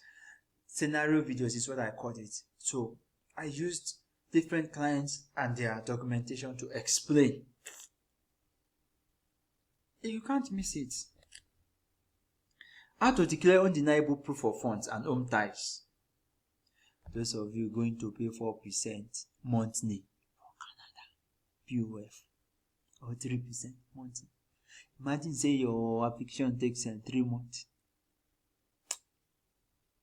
Scenario videos is what I called it. So I used different clients and their documentation to explain. You can't miss it. How to declare undeniable proof of funds and home ties. Those of you going to pay 4% monthly for Canada, POF, or 3% monthly. Imagine say your application takes 3 months.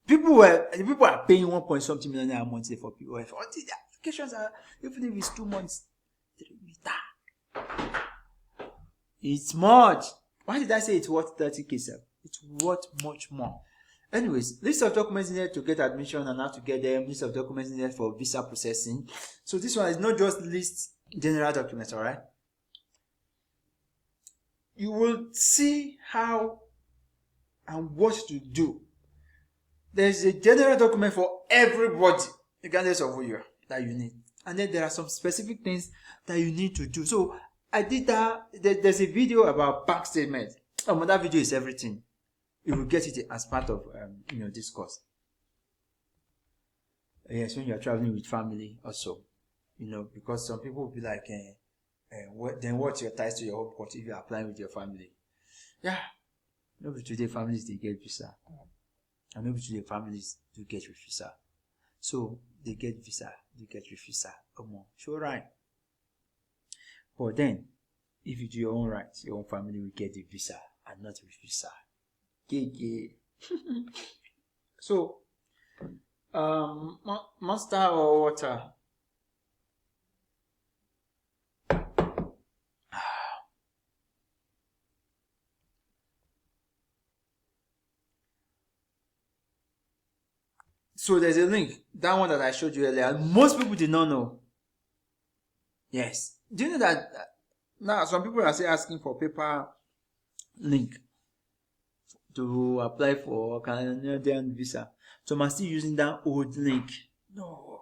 People are paying 1 something million a monthly for POF. All the applications are, even if it's 2 months, 3 meters. It's much. Why did I say it's worth 30K, sir? It's worth much more. Anyways, list of documents needed to get admission and how to get them. List of documents needed for visa processing. So this one is not just list general documents, all right? You will see how and what to do. There's a general document for everybody, regardless of who you are, that you need. And then there are some specific things that you need to do. So I did that. There's a video about bank statement. That video is everything. You will get it as part of this course. Yes, when you are traveling with family also, because some people will be like, then what's your ties to your home country if you are applying with your family? Yeah, maybe today families they get visa, and maybe today families do get visa. So they get visa, they get visa. Come on, sure, right? But then, if you do your own rights, your own family will get the visa and not with visa. So, Monster or water? So there's a link, that one that I showed you earlier. Most people did not know. Yes. Do you know that now some people are still asking for paper link to apply for Canadian visa? So I'm still using that old link. No.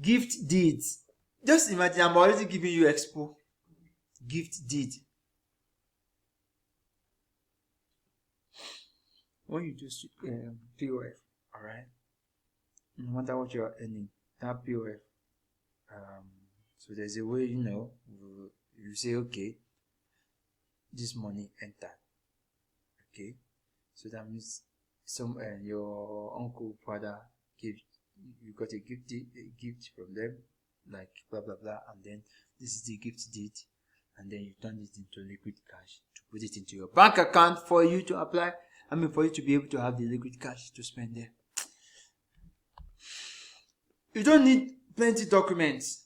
Gift deeds. Just imagine, I'm already giving you expo. Gift deed. When you do POF, alright? No matter what you're earning, that POF. So there's a way, you say, okay, this money enter. Okay, so that means your uncle, father you got a gift from them, like blah blah blah, and then this is the gift deed, and then you turn it into liquid cash to put it into your bank account for you to apply. For you to be able to have the liquid cash to spend there. You don't need plenty documents.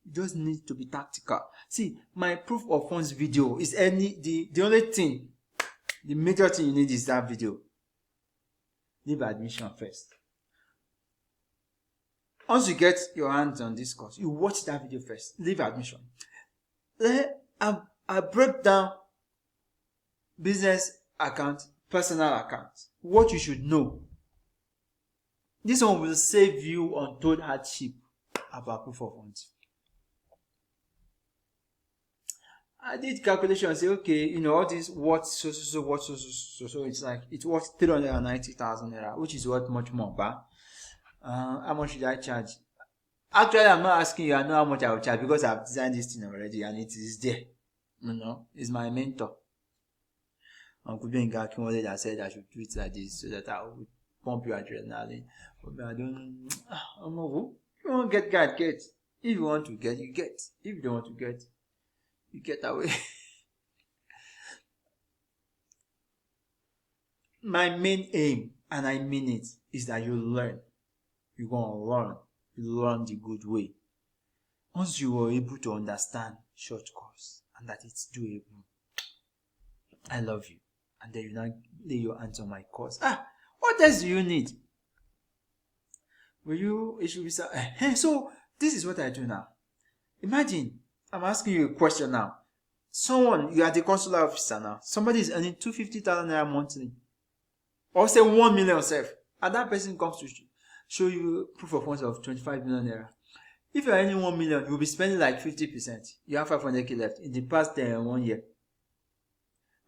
You just need to be tactical. See, my proof of funds video is the only thing, the major thing you need is that video. Leave admission first. Once you get your hands on this course, you watch that video first. Leave admission. Then I break down business account, personal account, what you should know. This one will save you untold hardship about proof of funds. I did calculations, say, okay, all this, what, so, it's like, it's worth 390,000 naira, which is worth much more, but how much should I charge? Actually, I'm not asking you, I know how much I will charge, because I've designed this thing already, and it is there. It's my mentor. Uncle Benga Kimole that said I should do it like this so that I would pump your adrenaline. But I don't know. If you want to get, get. If you want to get, you get. If you don't want to get, you get away. My main aim, and I mean it, is that you learn. You're going to learn. You learn the good way. Once you are able to understand short course and that it's doable. I love you. And then you now lay your hands on my cause. What else do you need? Will you issue visa? So this is what I do now. Imagine, I'm asking you a question now. Someone, you are the consular officer now. Somebody is earning 250,000 naira monthly. Or say 1 million self. And that person comes to show you proof of funds of 25 million naira. If you're earning 1 million, you'll be spending like 50%. You have 500k left in the past 1 year.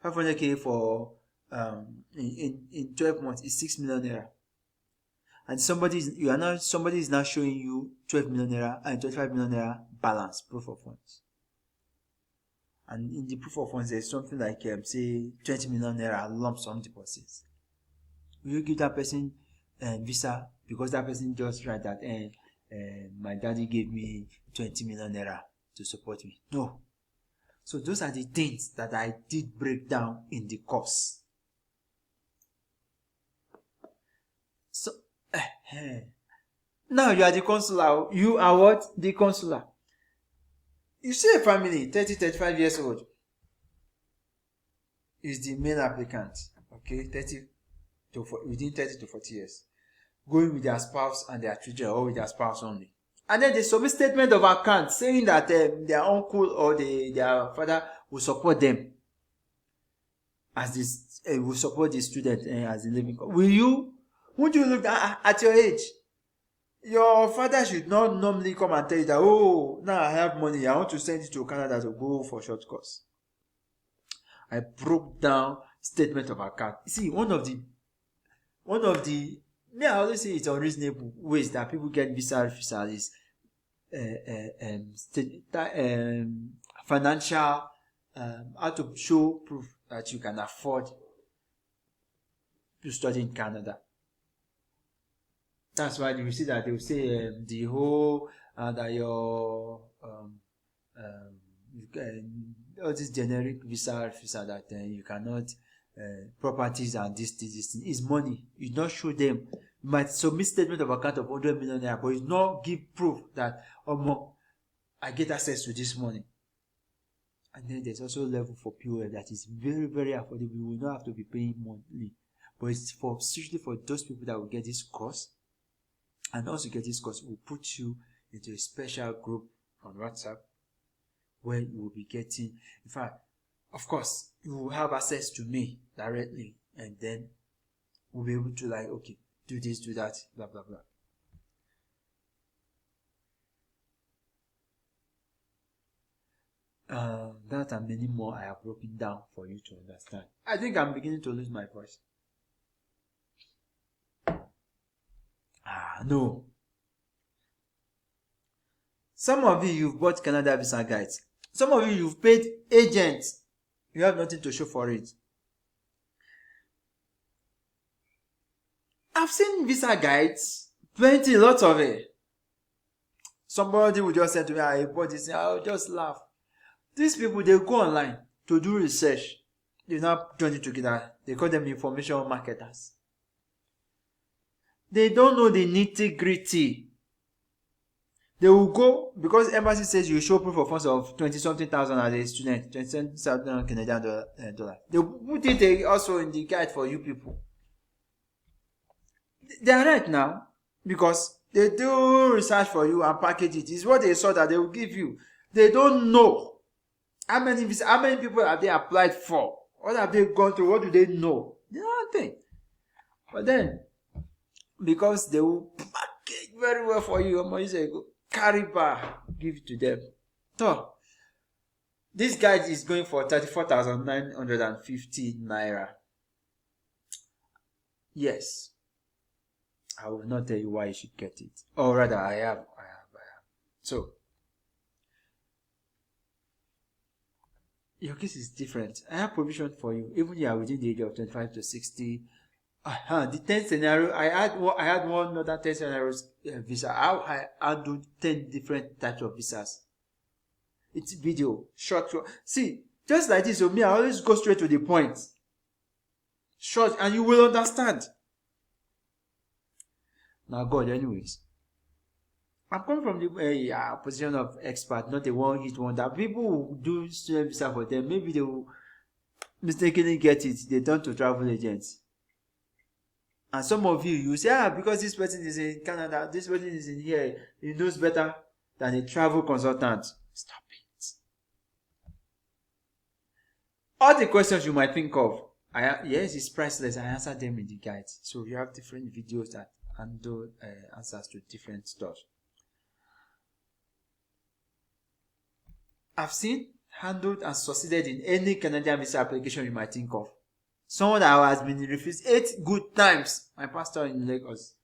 500k for in 12 months is 6 million naira. And somebody is now showing you 12 million naira and 25 million naira balance proof of funds. And in the proof of funds, there's something like say 20 million naira lump sum deposits. Will you give that person visa because that person just write that my daddy gave me 20 million naira to support me? No. So those are the things that I did break down in the course. So now you are the consular. You are what? The consular. You see a family, 30, 35 years old, is the main applicant. Okay, within 30 to 40 years. Going with their spouse and their children, or with their spouse only. And then they submit statement of account saying that their uncle or their father will support them as this will support the student as a living. Would you look at your age? Your father should not normally come and tell you that, oh, now I have money, I want to send you to Canada to go for short course. I broke down statement of account. See, one of the I always say it's unreasonable ways that people get visa refusal is financial, how to show proof that you can afford to study in Canada. That's why you see that they will say the whole that your all this generic visa refusal that you cannot properties and this thing is money. You don't show them. You might submit statement of account of 100 million naira, but you not give proof that I get access to this money. And then there's also a level for POF that is very, very affordable. You will not have to be paying monthly, but it's strictly for those people that will get this course. And also get this course, we'll put you into a special group on WhatsApp where you will be getting, in fact, of course, you will have access to me directly, and then we'll be able to okay, do this, do that, blah, blah, blah. That and many more I have broken down for you to understand. I think I'm beginning to lose my voice. No. Some of you've bought Canada visa guides. Some of you've paid agents. You have nothing to show for it. I've seen visa guides, plenty, lots of it. Somebody would just say to me, I bought this, I'll just laugh. These people, they go online to do research. They now join it together. They call them information marketers. They don't know the nitty-gritty. They will go, because embassy says you show proof of funds of 20-something thousand as a student, 20,000 Canadian dollar. They will put it also in the guide for you people. They are right now, because they do research for you and package it. It's what they saw that they will give you. They don't know how many people have they applied for. What have they gone through? What do they know? They don't think. But then, because they will package very well for you, you say, carry back, give it to them. So, this guide is going for 34,950 naira. Yes. I will not tell you why you should get it. Or rather, I have. So, your case is different. I have provision for you, even if you are within the age of 25 to 60. The 10th scenario, I had one other 10 scenarios visa. I do 10 different types of visas. It's video, short. See, just like this, I always go straight to the point. Short, and you will understand. Now, God, anyways. I'm coming from the position of expert, not a one-hit wonder. People who do student visa for them, maybe they will mistakenly get it. They turn to travel agents. And some of you say, because this person is in Canada, this person is in here, he knows better than a travel consultant. Stop it. All the questions you might think of, yes, it's priceless. I answer them in the guides. So you have different videos that handle answers to different stuff. I've seen, handled, and succeeded in any Canadian visa application you might think of. Someone that has been refused 8 good times. My pastor in Lagos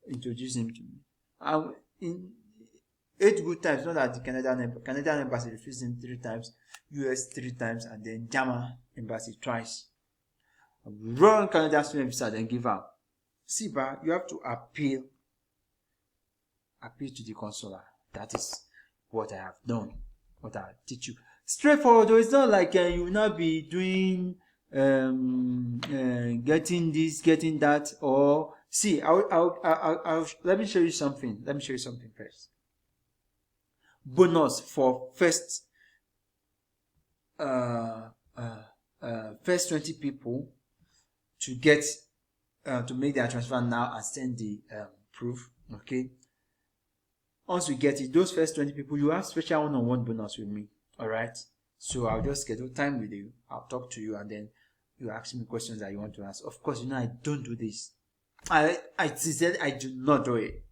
introduced him to me. And in 8 good times, not that the Canadian embassy refused him 3 times, US 3 times, and then German embassy twice. Run Canadian student visa, then give up. See, but you have to appeal to the consular. That is what I have done, what I teach you. Straightforward, though. It's not like you will not be doing getting this, getting that, or see. I'll let me show you something. Let me show you something first. Bonus for first 20 people to get to make their transfer now and send the proof. Okay. Once we get it, those first 20 people, you have special one-on-one bonus with me. All right. So I'll just schedule time with you. I'll talk to you, and then you ask me questions that you want to ask. Of course, I don't do this. I sincerely, I do not do it.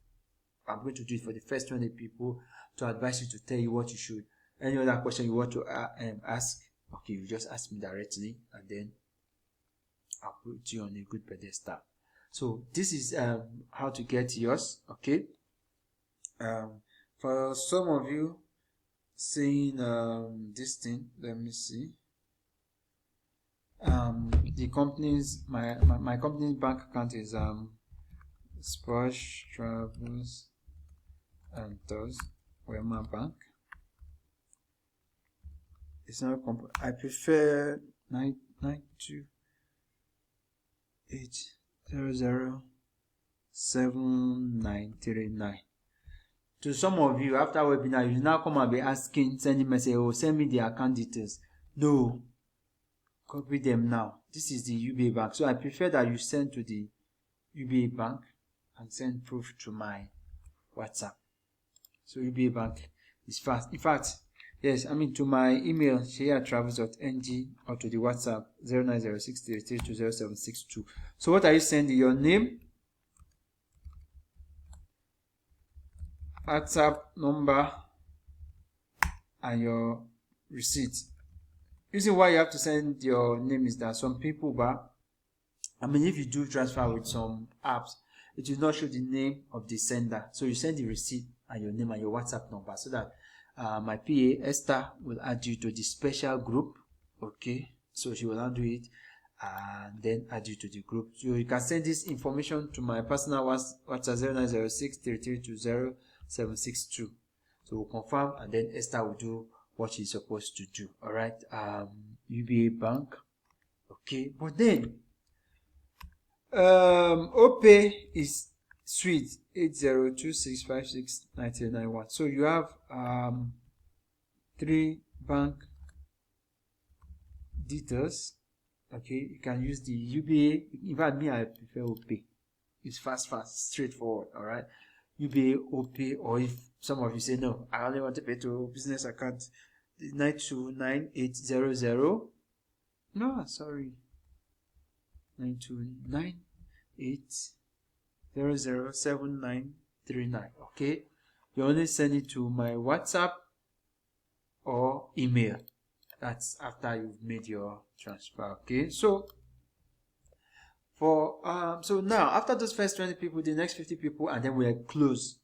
I'm going to do it for the first 20 people to advise you, to tell you what you should. Any other question you want to ask, okay, you just ask me directly, and then I'll put you on a good pedestal. So this is how to get yours. Okay. For some of you saying this thing, let me see. The company's my company's bank account is Splash Travels and Tours, Wema Bank. It's not I prefer 928007939. To some of you, after webinar, you now come and be asking, sending message, oh, send me the account details. No, copy them now. This is the UBA bank, so I prefer that you send to the UBA bank and send proof to my WhatsApp. So UBA bank is fast. In fact, yes, to my email sheatravels.ng, or to the WhatsApp 090633200762. So what are you sending? Your name, WhatsApp number, and your receipt. Reason why you have to send your name is that some people, if you do transfer with some apps, it will not show the name of the sender. So you send the receipt and your name and your WhatsApp number, so that my PA Esther will add you to the special group. Okay, so she will now do it and then add you to the group. So you can send this information to my personal WhatsApp 090633200762. So we'll confirm, and then Esther will do what she's supposed to do. All right. UBA Bank. Okay, but then OPay is sweet 8026569091. So you have 3 bank details. Okay, you can use the UBA. In fact, I prefer OPay. It's fast, straightforward. All right, UBA, OPay, or if some of you say no, I only want to pay to business account, 9298800. No, sorry, 92988007939. Okay, you only send it to my WhatsApp or email. That's after you've made your transfer. Okay, so for so now, after those first 20 people, the next 50 people, and then we're close.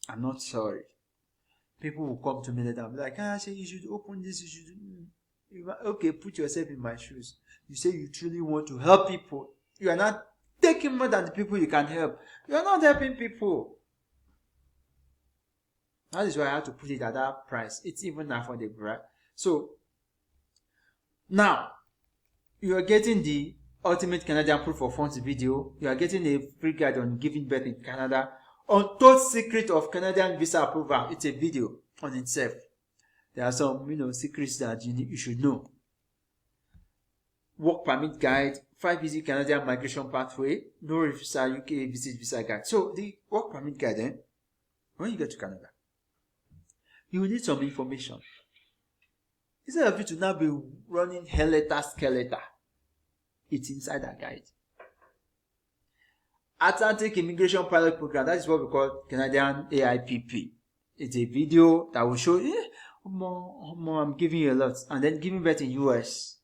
I'm not sorry. People will come to me later and be like, say you should open this, you should. Okay, put yourself in my shoes. You say you truly want to help people. You are not taking more than the people you can help. You are not helping people. That is why I have to put it at that price. It's even affordable, right? So now you are getting the Ultimate Canadian Proof of Funds video. You are getting a free guide on giving birth in Canada. Untold Secret of Canadian Visa Approval. It's a video on itself. There are some, secrets that you should know. Work Permit Guide, 5 Easy Canadian Migration Pathway, No Refusal UK Visit Visa Guide. So the Work Permit Guide, when you get to Canada, you will need some information. Instead of you to now be running helter-skelter, it's inside that guide. Atlantic Immigration Pilot Program, that is what we call Canadian AIPP. It's a video that will show, I'm giving you a lot. And then giving birth in US,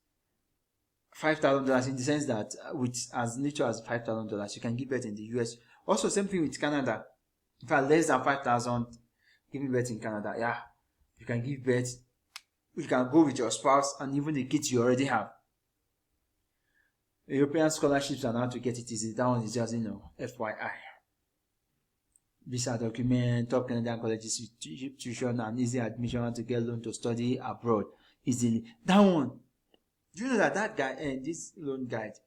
$5,000 in the sense that with as little as $5,000, you can give birth in the US. Also, same thing with Canada. In fact, less than 5,000, giving birth in Canada. Yeah, you can give birth. You can go with your spouse and even the kids you already have. European scholarships and how to get it easy. That one is just, FYI. Visa document, top Canadian colleges, tuition, and easy admission to get loan to study abroad easily. That one. Do you know that guy and this loan guide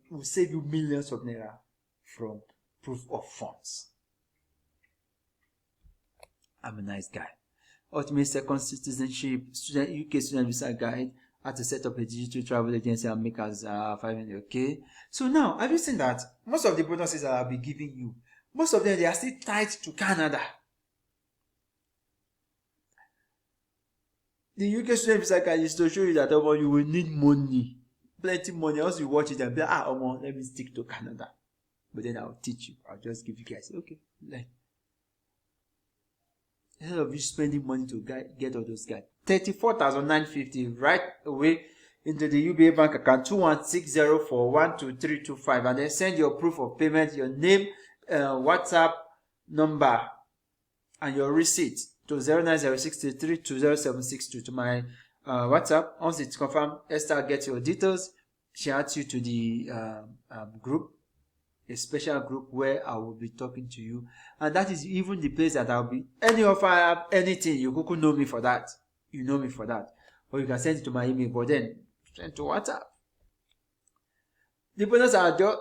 will save you millions of naira from proof of funds? I'm a nice guy. Ultimate Second Citizenship, UK Student Visa Guide, how to set up a digital travel agency and make us 500. Okay. So now, have you seen that most of the bonuses that I'll be giving you, most of them, they are still tied to Canada. The UK Student Visa Guide is to show you that you will need money, plenty money. Once you watch it and be like, let me stick to Canada. But then I'll teach you. I'll just give you guys, okay, learn. Instead of you spending money to get all those guys, 34,950 right away into the UBA bank account 2160412325, and then send your proof of payment, your name, WhatsApp number, and your receipt to 09063200762 to my WhatsApp. Once it's confirmed, Esther gets your details. She adds you to the group, a special group where I will be talking to you, and that is even the place that I'll be. Any offer I have, anything, you could know me for that. You know me for that, or you can send it to my email. But then send to WhatsApp. The bonus are just,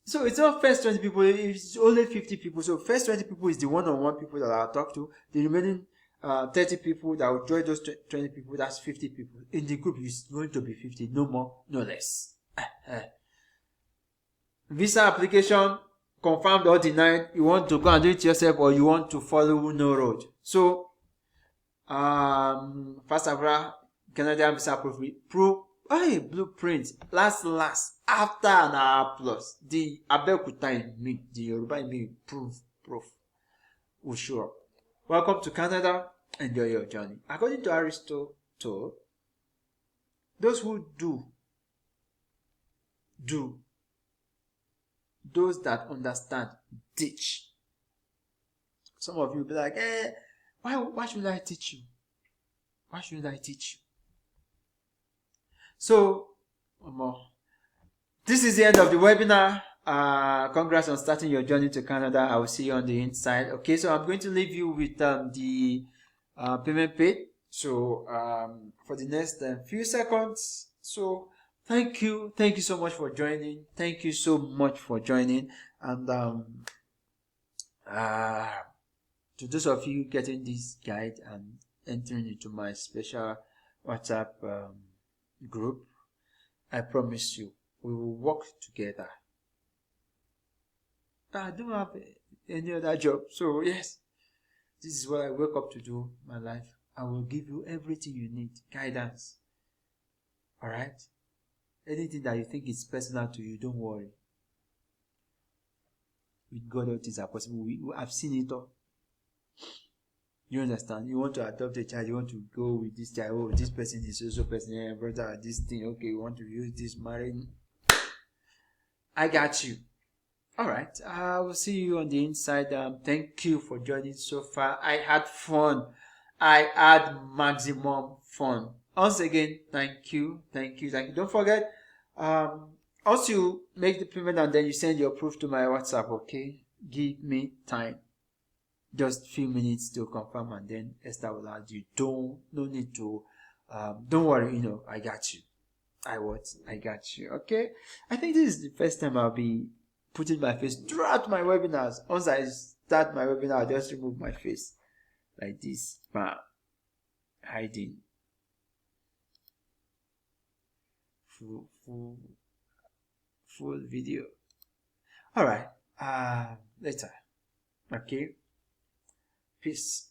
so it's not first 20 people. It's only 50 people. So first 20 people is the one-on-one people that I'll talk to. The remaining 30 people that will join those 20 people, that's 50 people. In the group, it's going to be 50, no more, no less. Visa application confirmed or denied. You want to go and do it yourself, or you want to follow no road. So, first of all, Canadian Visa blueprint. Last, after an hour plus, the Abeokuta in me, the Yoruba in me, proof will show up. Welcome to Canada. Enjoy your journey. According to Aristotle, those who do. Those that understand, teach. Some of you will be like, why should I teach you? Why shouldn't I teach you? So, this is the end of the webinar. Congrats on starting your journey to Canada. I will see you on the inside. Okay, so I'm going to leave you with the payment page. So, for the next few seconds. So, thank you so much for joining. Thank you so much for joining. And to those of you getting this guide and entering into my special WhatsApp group, I promise you, we will work together. I don't have any other job. So yes, this is what I wake up to do in my life. I will give you everything you need. Guidance. Alright? Anything that you think is personal to you, don't worry. With God, all things are possible. We have seen it all. You understand? You want to adopt a child, you want to go with this child. Oh, this person is also person, brother, this thing. Okay, you want to use this marrying. I got you. Alright, I will see you on the inside. Thank you for joining so far. I had fun. I had maximum fun. Once again, thank you. Don't forget, once you make the payment and then you send your proof to my WhatsApp, okay? Give me time. Just a few minutes to confirm, and then Esther will add you. No need to, don't worry, I got you. I got you. Okay. I think this is the first time I'll be putting my face throughout my webinars. Once I start my webinar, I'll just remove my face like this. Bam. Hiding. Full video. All right. Later. Okay. Peace.